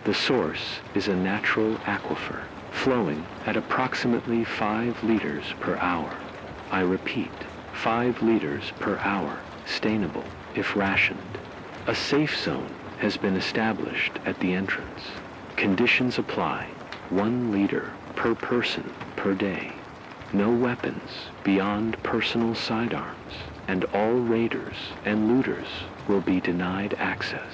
The source is a natural aquifer, flowing at approximately 5 liters per hour. I repeat, 5 liters per hour, stainable if rationed. A safe zone has been established at the entrance. Conditions apply, 1 liter per person per day. No weapons beyond personal sidearms, and all raiders and looters will be denied access.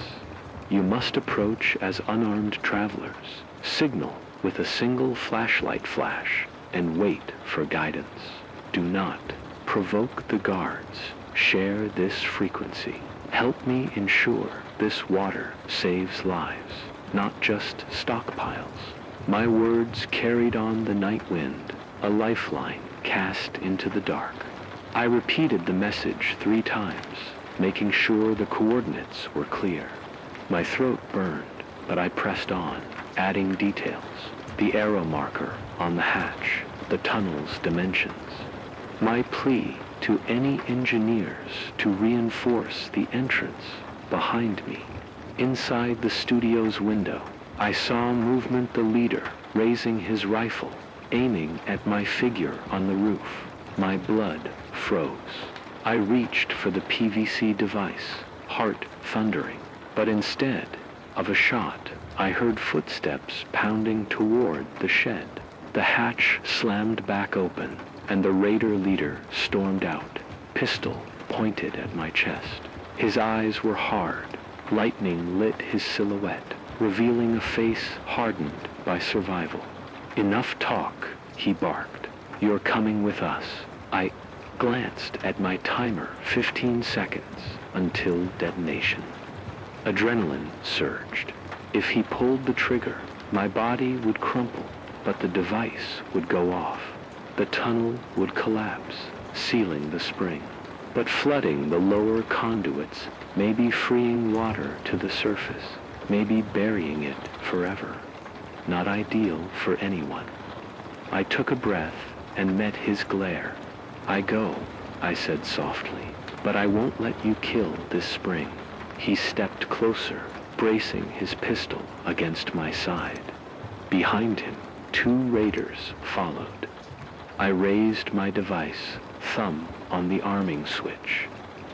You must approach as unarmed travelers, signal with a single flashlight flash, and wait for guidance. Do not provoke the guards. Share this frequency. Help me ensure this water saves lives, not just stockpiles. My words carried on the night wind, a lifeline cast into the dark. I repeated the message 3 times, making sure the coordinates were clear. My throat burned, but I pressed on, adding details. The arrow marker on the hatch, the tunnel's dimensions. My plea to any engineers to reinforce the entrance behind me. Inside the studio's window, I saw Movement the leader raising his rifle, aiming at my figure on the roof. My blood froze. I reached for the PVC device, heart thundering, but instead of a shot, I heard footsteps pounding toward the shed. The hatch slammed back open, and the raider leader stormed out, pistol pointed at my chest. His eyes were hard. Lightning lit his silhouette, revealing a face hardened by survival. Enough talk, he barked. You're coming with us. I glanced at my timer, 15 seconds until detonation. Adrenaline surged. If he pulled the trigger, my body would crumple, but the device would go off. The tunnel would collapse, sealing the spring, but flooding the lower conduits, maybe freeing water to the surface, maybe burying it forever. Not ideal for anyone. I took a breath and met his glare. I go, I said softly, but I won't let you kill this spring. He stepped closer, bracing his pistol against my side. Behind him, 2 raiders followed. I raised my device, thumb on the arming switch.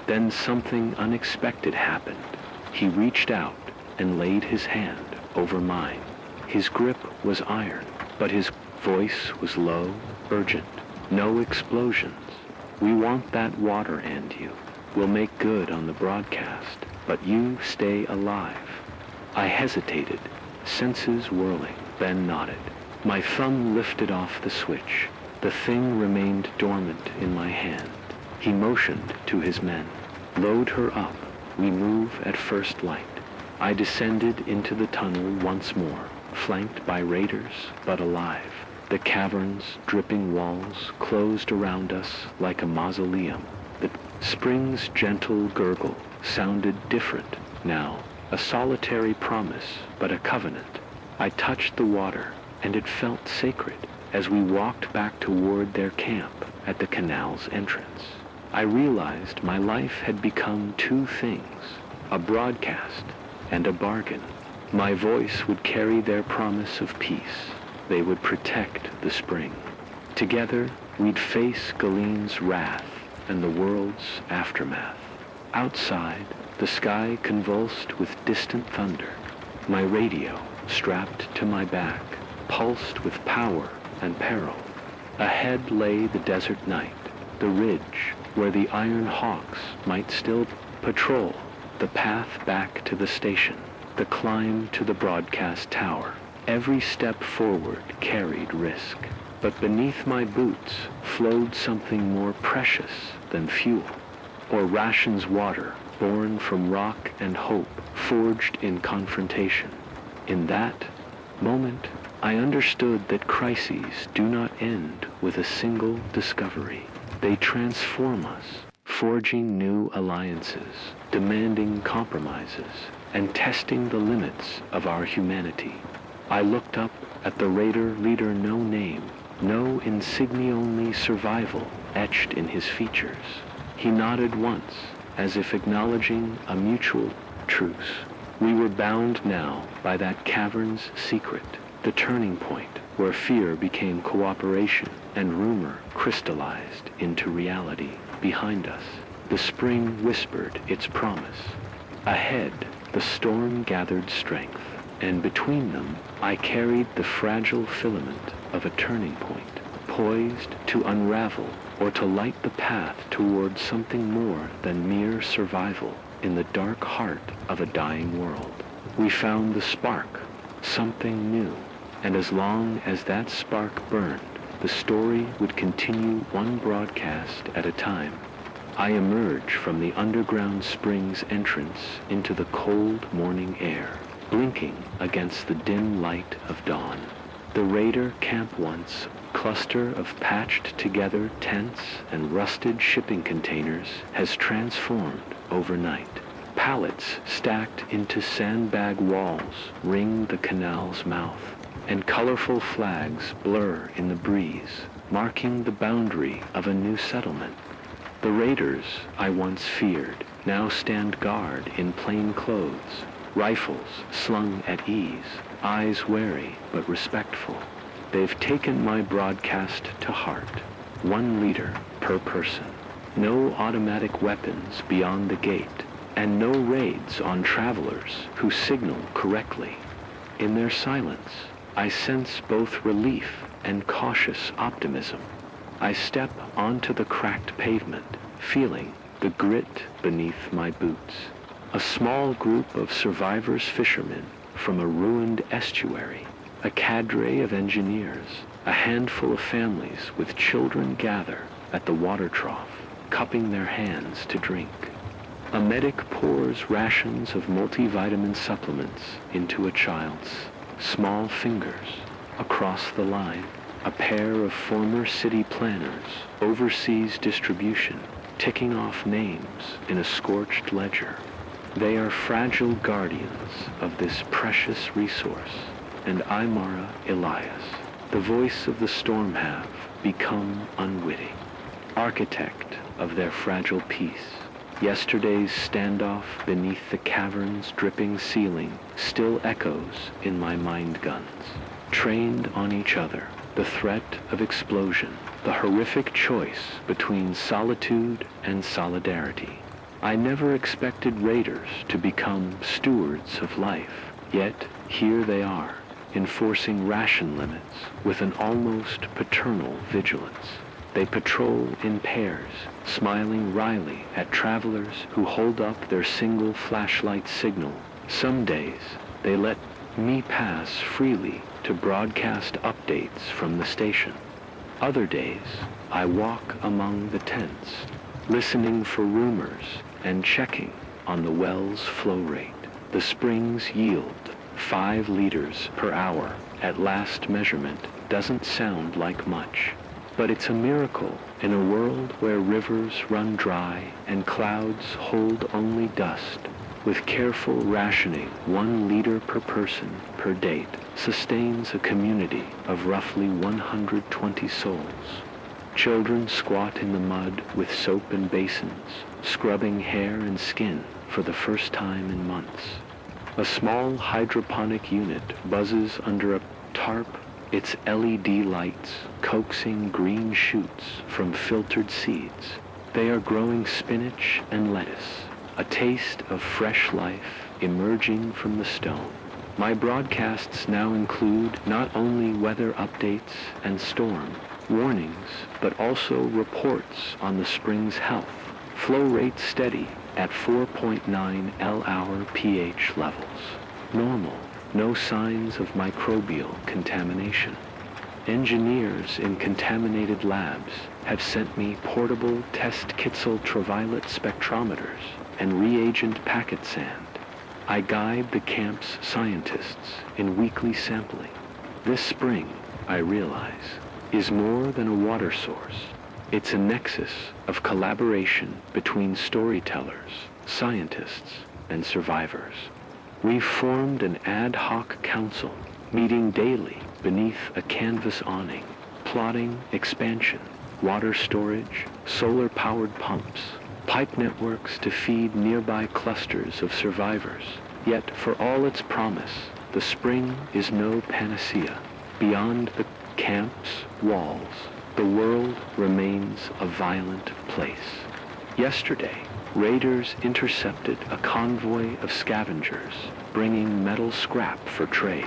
Then something unexpected happened. He reached out and laid his hand over mine. His grip was iron, but his voice was low, urgent. No explosions. We want that water and you. We'll make good on the broadcast, but you stay alive. I hesitated, senses whirling, then nodded. My thumb lifted off the switch. The thing remained dormant in my hand. He motioned to his men. Load her up. We move at first light. I descended into the tunnel once more, flanked by raiders, but alive. The cavern's dripping walls closed around us like a mausoleum. The spring's gentle gurgle sounded different now, a solitary promise, but a covenant. I touched the water, and it felt sacred as we walked back toward their camp at the canal's entrance. I realized my life had become 2 things, a broadcast and a bargain. My voice would carry their promise of peace. They would protect the spring. Together, we'd face Galene's wrath and the world's aftermath. Outside, the sky convulsed with distant thunder. My radio, strapped to my back, pulsed with power and peril. Ahead lay the desert night, the ridge where the Iron Hawks might still patrol, the path back to the station, the climb to the broadcast tower. Every step forward carried risk, but beneath my boots flowed something more precious than fuel. or rations water born from rock and hope forged in confrontation. In that moment, I understood that crises do not end with a single discovery. They transform us, forging new alliances, demanding compromises, and testing the limits of our humanity. I looked up at the raider leader, no name, no insignia, only survival etched in his features. He nodded once, as if acknowledging a mutual truce. We were bound now by that cavern's secret, the turning point where fear became cooperation and rumor crystallized into reality. Behind us, the spring whispered its promise. Ahead, the storm gathered strength, and between them, I carried the fragile filament of a turning point, poised to unravel or to light the path towards something more than mere survival in the dark heart of a dying world. We found the spark, something new, and as long as that spark burned, the story would continue one broadcast at a time. I emerged from the underground spring's entrance into the cold morning air, blinking against the dim light of dawn. The raider camp, once cluster of patched together tents and rusted shipping containers, has transformed overnight. Pallets stacked into sandbag walls ring the canal's mouth, and colorful flags blur in the breeze, marking the boundary of a new settlement. The raiders I once feared now stand guard in plain clothes, rifles slung at ease, eyes wary but respectful. They've taken my broadcast to heart. One leader per person. No automatic weapons beyond the gate, and no raids on travelers who signal correctly. In their silence, I sense both relief and cautious optimism. I step onto the cracked pavement, feeling the grit beneath my boots. A small group of survivors fishermen from a ruined estuary, a cadre of engineers, a handful of families with children gather at the water trough, cupping their hands to drink. A medic pours rations of multivitamin supplements into a child's small fingers. Across the line, a pair of former city planners oversees distribution, ticking off names in a scorched ledger. They are fragile guardians of this precious resource, and I, Mara Elias, the voice of the storm, have become unwitting, architect of their fragile peace. Yesterday's standoff beneath the cavern's dripping ceiling still echoes in my mind guns. Trained on each other, the threat of explosion, the horrific choice between solitude and solidarity. I never expected raiders to become stewards of life, yet here they are, enforcing ration limits with an almost paternal vigilance. They patrol in pairs, smiling wryly at travelers who hold up their single flashlight signal. Some days, they let me pass freely to broadcast updates from the station. Other days, I walk among the tents, listening for rumors and checking on the well's flow rate. The springs yield 5 liters per hour at last measurement. Doesn't sound like much, but it's a miracle in a world where rivers run dry and clouds hold only dust. With careful rationing, 1 liter per person per date sustains a community of roughly 120 souls. Children squat in the mud with soap and basins, scrubbing hair and skin for the first time in months. A small hydroponic unit buzzes under a tarp, its LED lights coaxing green shoots from filtered seeds. They are growing spinach and lettuce, a taste of fresh life emerging from the stone. My broadcasts now include not only weather updates and storm warnings, but also reports on the spring's health. Flow rate steady at 4.9 L-hour pH levels. Normal, no signs of microbial contamination. Engineers in contaminated labs have sent me portable test kits ultraviolet spectrometers and reagent packet sand. I guide the camp's scientists in weekly sampling. This spring, I realize, is more than a water source. It's a nexus of collaboration between storytellers, scientists, and survivors. We've formed an ad hoc council, meeting daily beneath a canvas awning, plotting expansion, water storage, solar-powered pumps, pipe networks to feed nearby clusters of survivors. Yet, for all its promise, the spring is no panacea. Beyond the camp's walls, the world remains a violent place. Yesterday, raiders intercepted a convoy of scavengers bringing metal scrap for trade.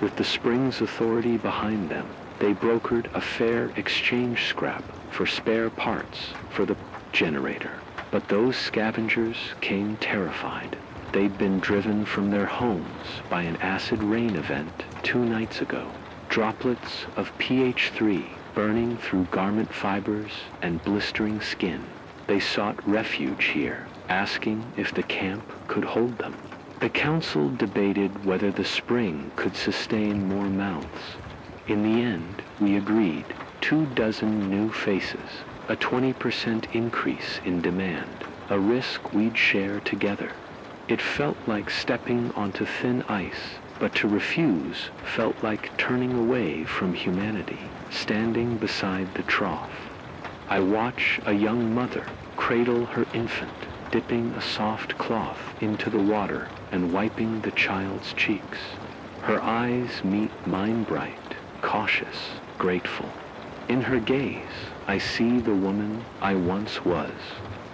With the spring's authority behind them, they brokered a fair exchange scrap for spare parts for the generator. But those scavengers came terrified. They'd been driven from their homes by an acid rain event 2 nights ago. Droplets of pH3 burning through garment fibers and blistering skin. They sought refuge here, asking if the camp could hold them. The council debated whether the spring could sustain more mouths. In the end, we agreed 24 new faces, a 20% increase in demand, a risk we'd share together. It felt like stepping onto thin ice, but to refuse felt like turning away from humanity, standing beside the trough. I watch a young mother cradle her infant, dipping a soft cloth into the water and wiping the child's cheeks. Her eyes meet mine bright, cautious, grateful. In her gaze, I see the woman I once was,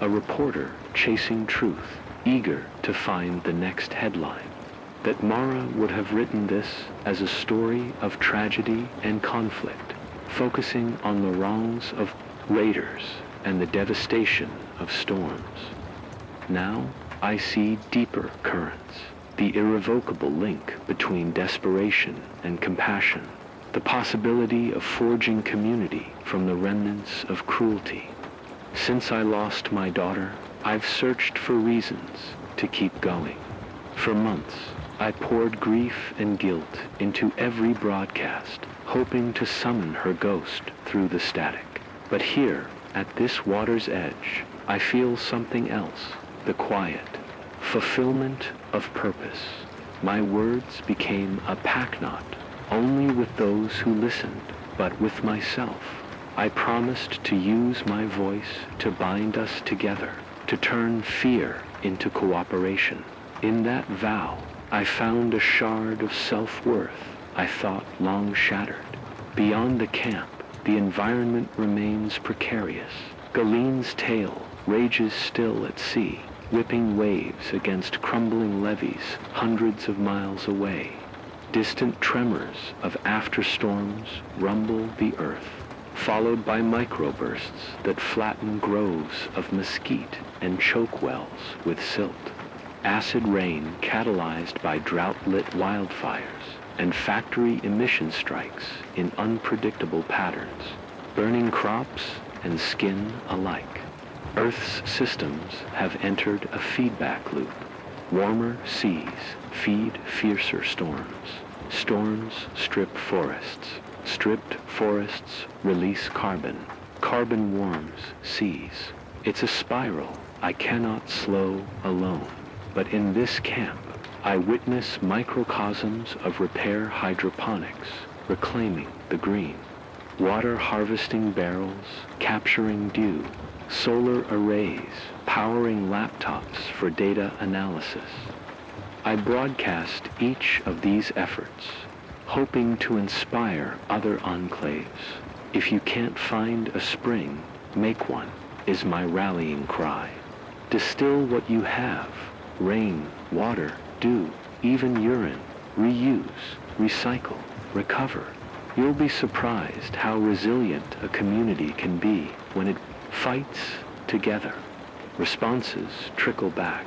a reporter chasing truth, eager to find the next headline. That Mara would have written this as a story of tragedy and conflict, focusing on the wrongs of raiders and the devastation of storms. Now I see deeper currents, the irrevocable link between desperation and compassion, the possibility of forging community from the remnants of cruelty. Since I lost my daughter, I've searched for reasons to keep going. For months, I poured grief and guilt into every broadcast, hoping to summon her ghost through the static. But here, at this water's edge, I feel something else, the quiet, fulfillment of purpose. My words became a pack knot, only with those who listened, but with myself. I promised to use my voice to bind us together, to turn fear into cooperation. In that vow, I found a shard of self-worth I thought long shattered. Beyond the camp, the environment remains precarious. Galene's tail rages still at sea, whipping waves against crumbling levees hundreds of miles away. Distant tremors of afterstorms rumble the earth, followed by microbursts that flatten groves of mesquite and choke wells with silt. Acid rain catalyzed by drought-lit wildfires and factory emission strikes in unpredictable patterns, burning crops and skin alike. Earth's systems have entered a feedback loop. Warmer seas feed fiercer storms. Storms strip forests. Stripped forests release carbon. Carbon warms seas. It's a spiral I cannot slow alone. But in this camp, I witness microcosms of repair hydroponics, reclaiming the green. Water harvesting barrels, capturing dew. Solar arrays, powering laptops for data analysis. I broadcast each of these efforts, hoping to inspire other enclaves. If you can't find a spring, make one, is my rallying cry. Distill what you have, rain, water, dew, even urine, reuse, recycle, recover. You'll be surprised how resilient a community can be when it fights together. Responses trickle back.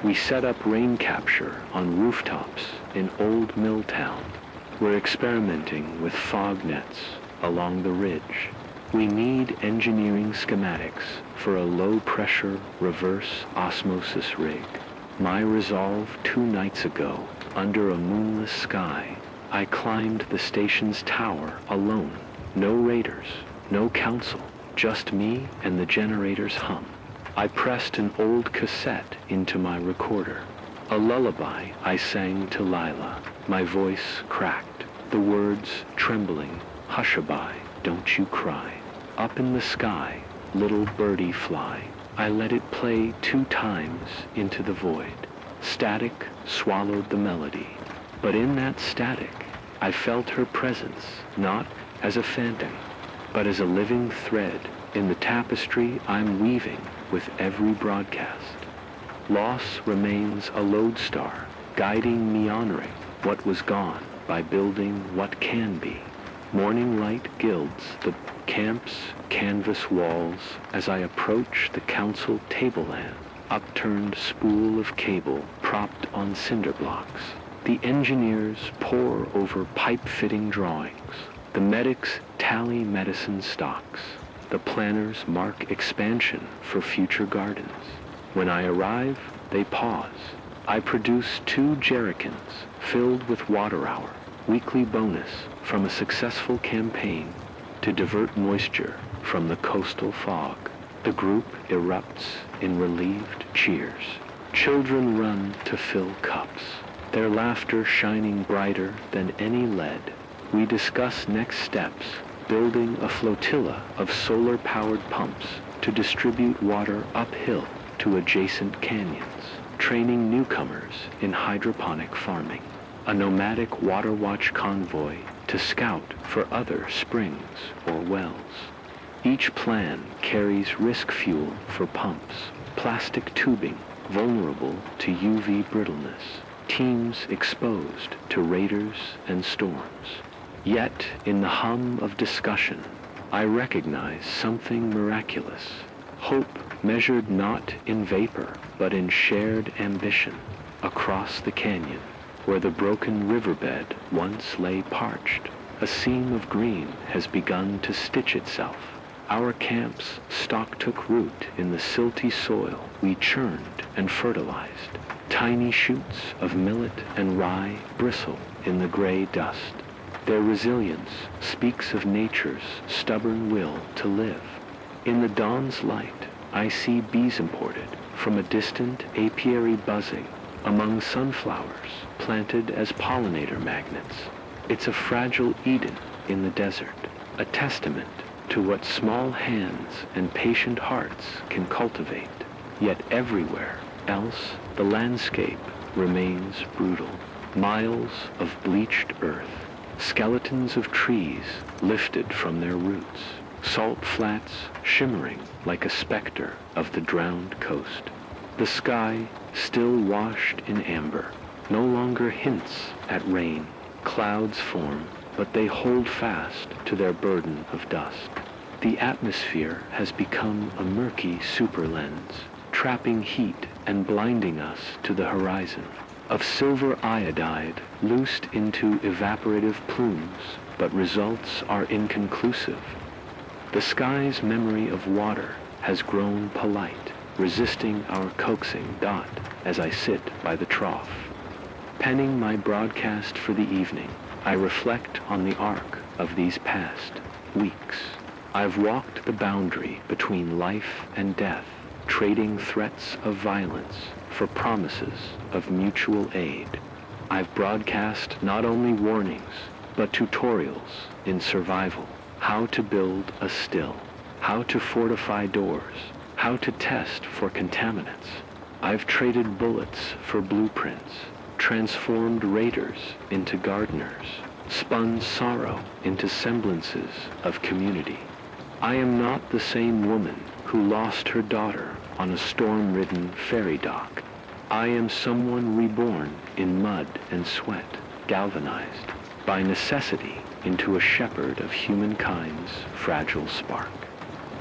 We set up rain capture on rooftops in Old Milltown. We're experimenting with fog nets along the ridge. We need engineering schematics for a low-pressure reverse osmosis rig. My resolve 2 nights ago, under a moonless sky, I climbed the station's tower alone. No raiders, no council, just me and the generator's hum. I pressed an old cassette into my recorder. A lullaby I sang to Lila. My voice cracked, the words trembling. Hush-a-bye, don't you cry. Up in the sky, little birdie fly. I let it play 2 times into the void. Static swallowed the melody. But in that static, I felt her presence, not as a phantom, but as a living thread in the tapestry I'm weaving with every broadcast. Loss remains a lodestar, guiding me honoring what was gone by building what can be. Morning light gilds the camp's canvas walls as I approach the council tableland, upturned spool of cable propped on cinder blocks. The engineers pore over pipe-fitting drawings. The medics tally medicine stocks. The planners mark expansion for future gardens. When I arrive, they pause. I produce 2 jerrycans filled with water hour, weekly bonus from a successful campaign to divert moisture from the coastal fog. The group erupts in relieved cheers. Children run to fill cups, their laughter shining brighter than any lead. We discuss next steps, building a flotilla of solar-powered pumps to distribute water uphill to adjacent canyons, training newcomers in hydroponic farming. A nomadic water watch convoy to scout for other springs or wells. Each plan carries risk fuel for pumps, plastic tubing vulnerable to UV brittleness, teams exposed to raiders and storms. Yet, in the hum of discussion, I recognize something miraculous. Hope measured not in vapor, but in shared ambition. Across the canyon, where the broken riverbed once lay parched, a seam of green has begun to stitch itself. Our camp's stock took root in the silty soil we churned and fertilized. Tiny shoots of millet and rye bristle in the gray dust. Their resilience speaks of nature's stubborn will to live. In the dawn's light, I see bees imported from a distant apiary buzzing among sunflowers planted as pollinator magnets. It's a fragile Eden in the desert, a testament to what small hands and patient hearts can cultivate. Yet everywhere else, the landscape remains brutal. Miles of bleached earth, skeletons of trees lifted from their roots, salt flats shimmering like a specter of the drowned coast. The sky, still washed in amber, no longer hints at rain. Clouds form, but they hold fast to their burden of dust. The atmosphere has become a murky superlens, trapping heat and blinding us to the horizon. Of silver iodide loosed into evaporative plumes, but results are inconclusive. The sky's memory of water has grown polite, resisting our coaxing dot as I sit by the trough. Penning my broadcast for the evening, I reflect on the arc of these past weeks. I've walked the boundary between life and death, trading threats of violence for promises of mutual aid. I've broadcast not only warnings, but tutorials in survival, how to build a still, how to fortify doors, how to test for contaminants. I've traded bullets for blueprints, transformed raiders into gardeners, spun sorrow into semblances of community. I am not the same woman who lost her daughter on a storm-ridden ferry dock. I am someone reborn in mud and sweat, galvanized by necessity into a shepherd of humankind's fragile spark.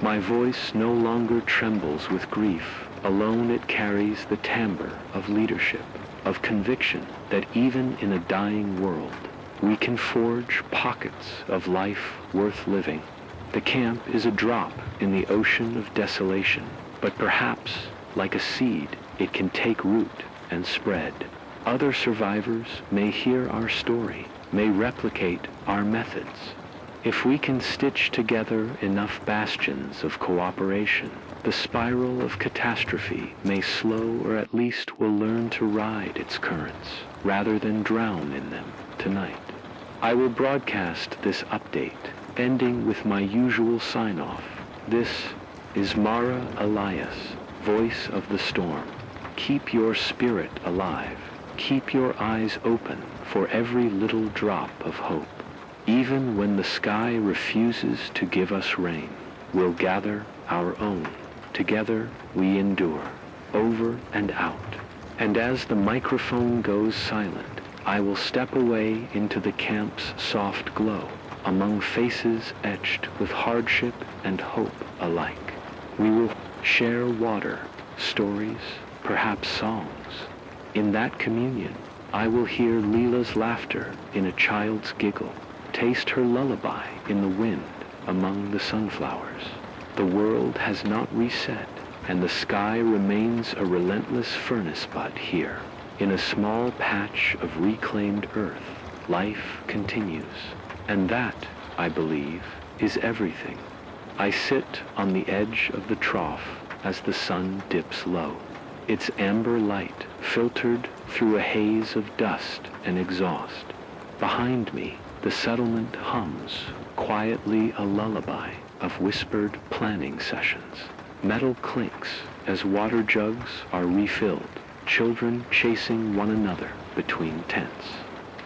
My voice no longer trembles with grief. Alone it carries the timbre of leadership, of conviction that even in a dying world, we can forge pockets of life worth living. The camp is a drop in the ocean of desolation, but perhaps, like a seed, it can take root and spread. Other survivors may hear our story, may replicate our methods. If we can stitch together enough bastions of cooperation, the spiral of catastrophe may slow, or at least will learn to ride its currents, rather than drown in them tonight. I will broadcast this update, ending with my usual sign-off. This is Mara Elias, voice of the storm. Keep your spirit alive. Keep your eyes open for every little drop of hope. Even when the sky refuses to give us rain, we'll gather our own. Together we endure, over and out. And as the microphone goes silent, I will step away into the camp's soft glow, among faces etched with hardship and hope alike. We will share water, stories, perhaps songs. In that communion, I will hear Leela's laughter in a child's giggle, taste her lullaby in the wind among the sunflowers. The world has not reset, and the sky remains a relentless furnace butt here. In a small patch of reclaimed earth, life continues. And that, I believe, is everything. I sit on the edge of the trough as the sun dips low. Its amber light filtered through a haze of dust and exhaust. Behind me, the settlement hums, quietly a lullaby of whispered planning sessions. Metal clinks as water jugs are refilled, children chasing one another between tents.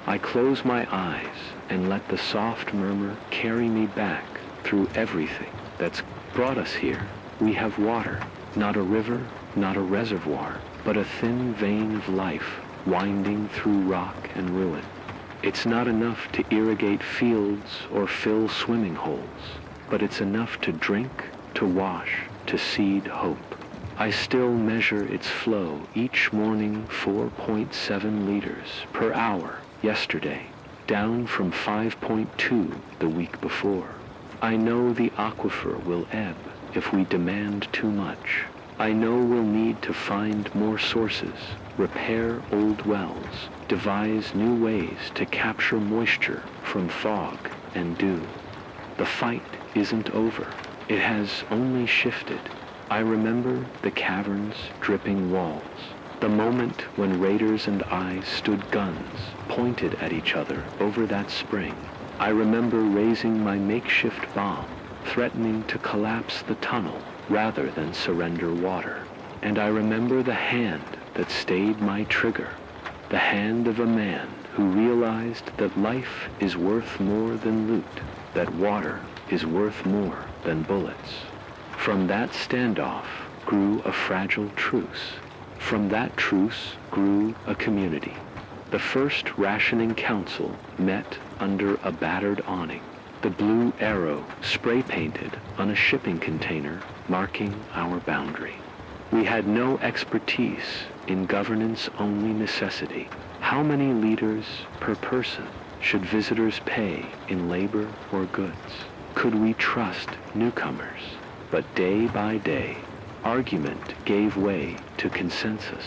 I close my eyes and let the soft murmur carry me back through everything that's brought us here. We have water, not a river, not a reservoir, but a thin vein of life winding through rock and ruin. It's not enough to irrigate fields or fill swimming holes, but it's enough to drink, to wash, to seed hope. I still measure its flow each morning 4.7 liters per hour yesterday, down from 5.2 the week before. I know the aquifer will ebb if we demand too much. I know we'll need to find more sources, repair old wells, devise new ways to capture moisture from fog and dew. The fight isn't over. It has only shifted. I remember the cavern's dripping walls, the moment when raiders and I stood guns pointed at each other over that spring. I remember raising my makeshift bomb, threatening to collapse the tunnel rather than surrender water. And I remember the hand that stayed my trigger, the hand of a man who realized that life is worth more than loot, that water is worth more than bullets. From that standoff grew a fragile truce. From that truce grew a community. The first rationing council met under a battered awning, the blue arrow spray-painted on a shipping container marking our boundary. We had no expertise in governance-only necessity. How many liters per person should visitors pay in labor or goods? Could we trust newcomers? But day by day, argument gave way to consensus.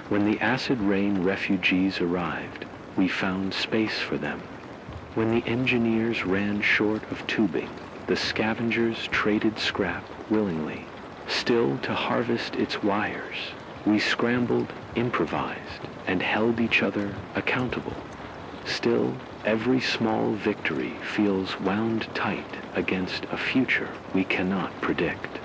When the acid rain refugees arrived, we found space for them. When the engineers ran short of tubing, the scavengers traded scrap willingly. Still to harvest its wires, we scrambled, improvised, and held each other accountable. Still, every small victory feels wound tight against a future we cannot predict.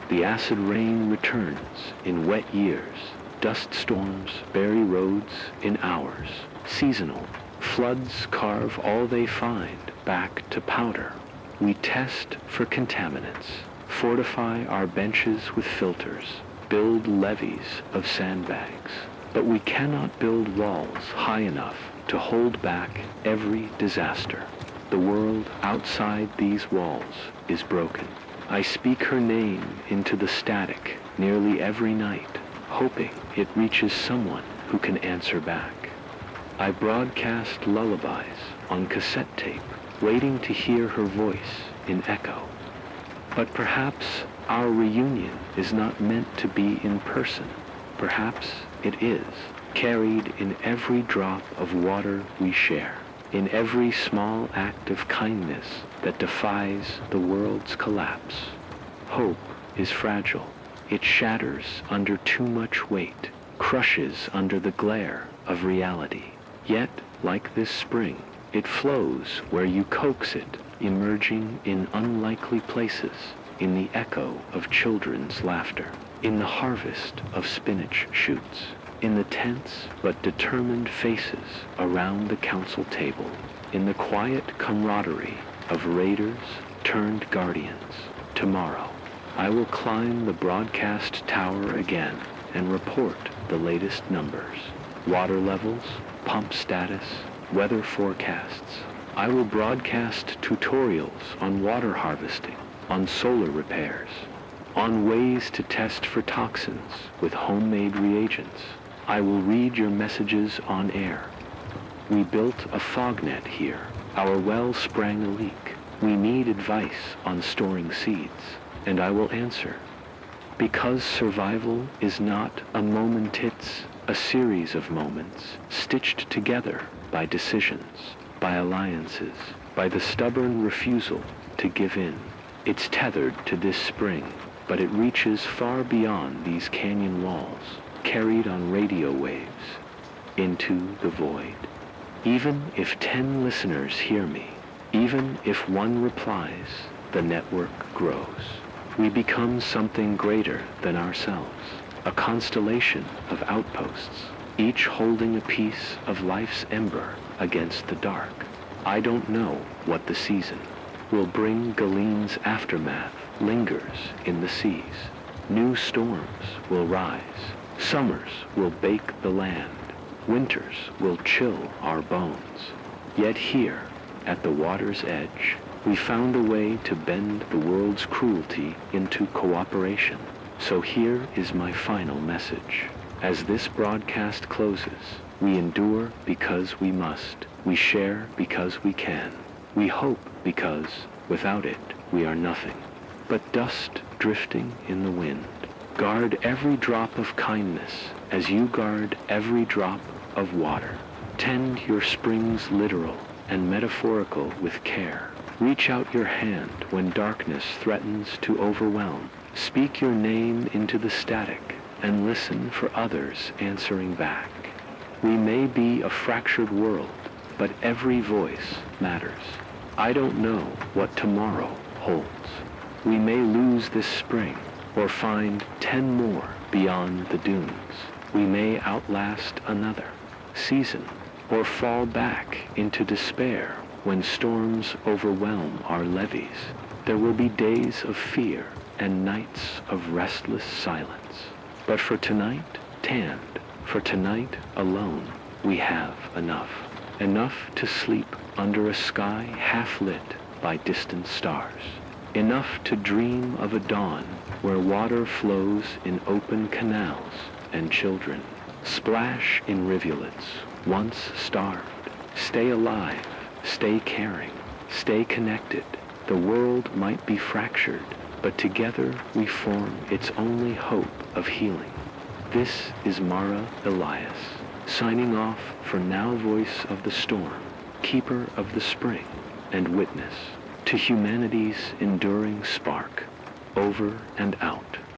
The acid rain returns in wet years. Dust storms bury roads in hours. Seasonal, floods carve all they find back to powder. We test for contaminants, fortify our benches with filters, build levees of sandbags. But we cannot build walls high enough to hold back every disaster. The world outside these walls is broken. I speak her name into the static nearly every night, hoping it reaches someone who can answer back. I broadcast lullabies on cassette tape, waiting to hear her voice in echo. But perhaps our reunion is not meant to be in person. Perhaps it is, carried in every drop of water we share, in every small act of kindness that defies the world's collapse. Hope is fragile. It shatters under too much weight, crushes under the glare of reality. Yet, like this spring, it flows where you coax it, emerging in unlikely places, in the echo of children's laughter, in the harvest of spinach shoots, in the tense but determined faces around the council table, in the quiet camaraderie of raiders turned guardians. Tomorrow, I will climb the broadcast tower again and report the latest numbers, water levels, pump status, weather forecasts. I will broadcast tutorials on water harvesting, on solar repairs, on ways to test for toxins with homemade reagents. I will read your messages on air. We built a fog net here. Our well sprang a leak. We need advice on storing seeds, and I will answer. Because survival is not a moment, it's a series of moments stitched together by decisions, by alliances, by the stubborn refusal to give in. It's tethered to this spring, but it reaches far beyond these canyon walls, carried on radio waves, into the void. Even if 10 listeners hear me, even if one replies, the network grows. We become something greater than ourselves, a constellation of outposts, each holding a piece of life's ember against the dark. I don't know what the season will bring. Galene's aftermath lingers in the seas. New storms will rise. Summers will bake the land. Winters will chill our bones. Yet here, at the water's edge, we found a way to bend the world's cruelty into cooperation. So here is my final message. As this broadcast closes, we endure because we must. We share because we can. We hope because, without it, we are nothing but dust drifting in the wind. Guard every drop of kindness as you guard every drop of water. Tend your springs literal and metaphorical with care. Reach out your hand when darkness threatens to overwhelm. Speak your name into the static and listen for others answering back. We may be a fractured world, but every voice matters. I don't know what tomorrow holds. We may lose this spring or find 10 more beyond the dunes. We may outlast another season or fall back into despair when storms overwhelm our levees. There will be days of fear and nights of restless silence. But for tonight, tanned, for tonight alone, we have enough. Enough to sleep under a sky half lit by distant stars. Enough to dream of a dawn where water flows in open canals and children splash in rivulets once starved. Stay alive, stay caring, stay connected. The world might be fractured, but together we form its only hope of healing. This is Mara Elias, signing off for Now Voice of the Storm, Keeper of the Spring, and Witness to humanity's enduring spark. Over and out.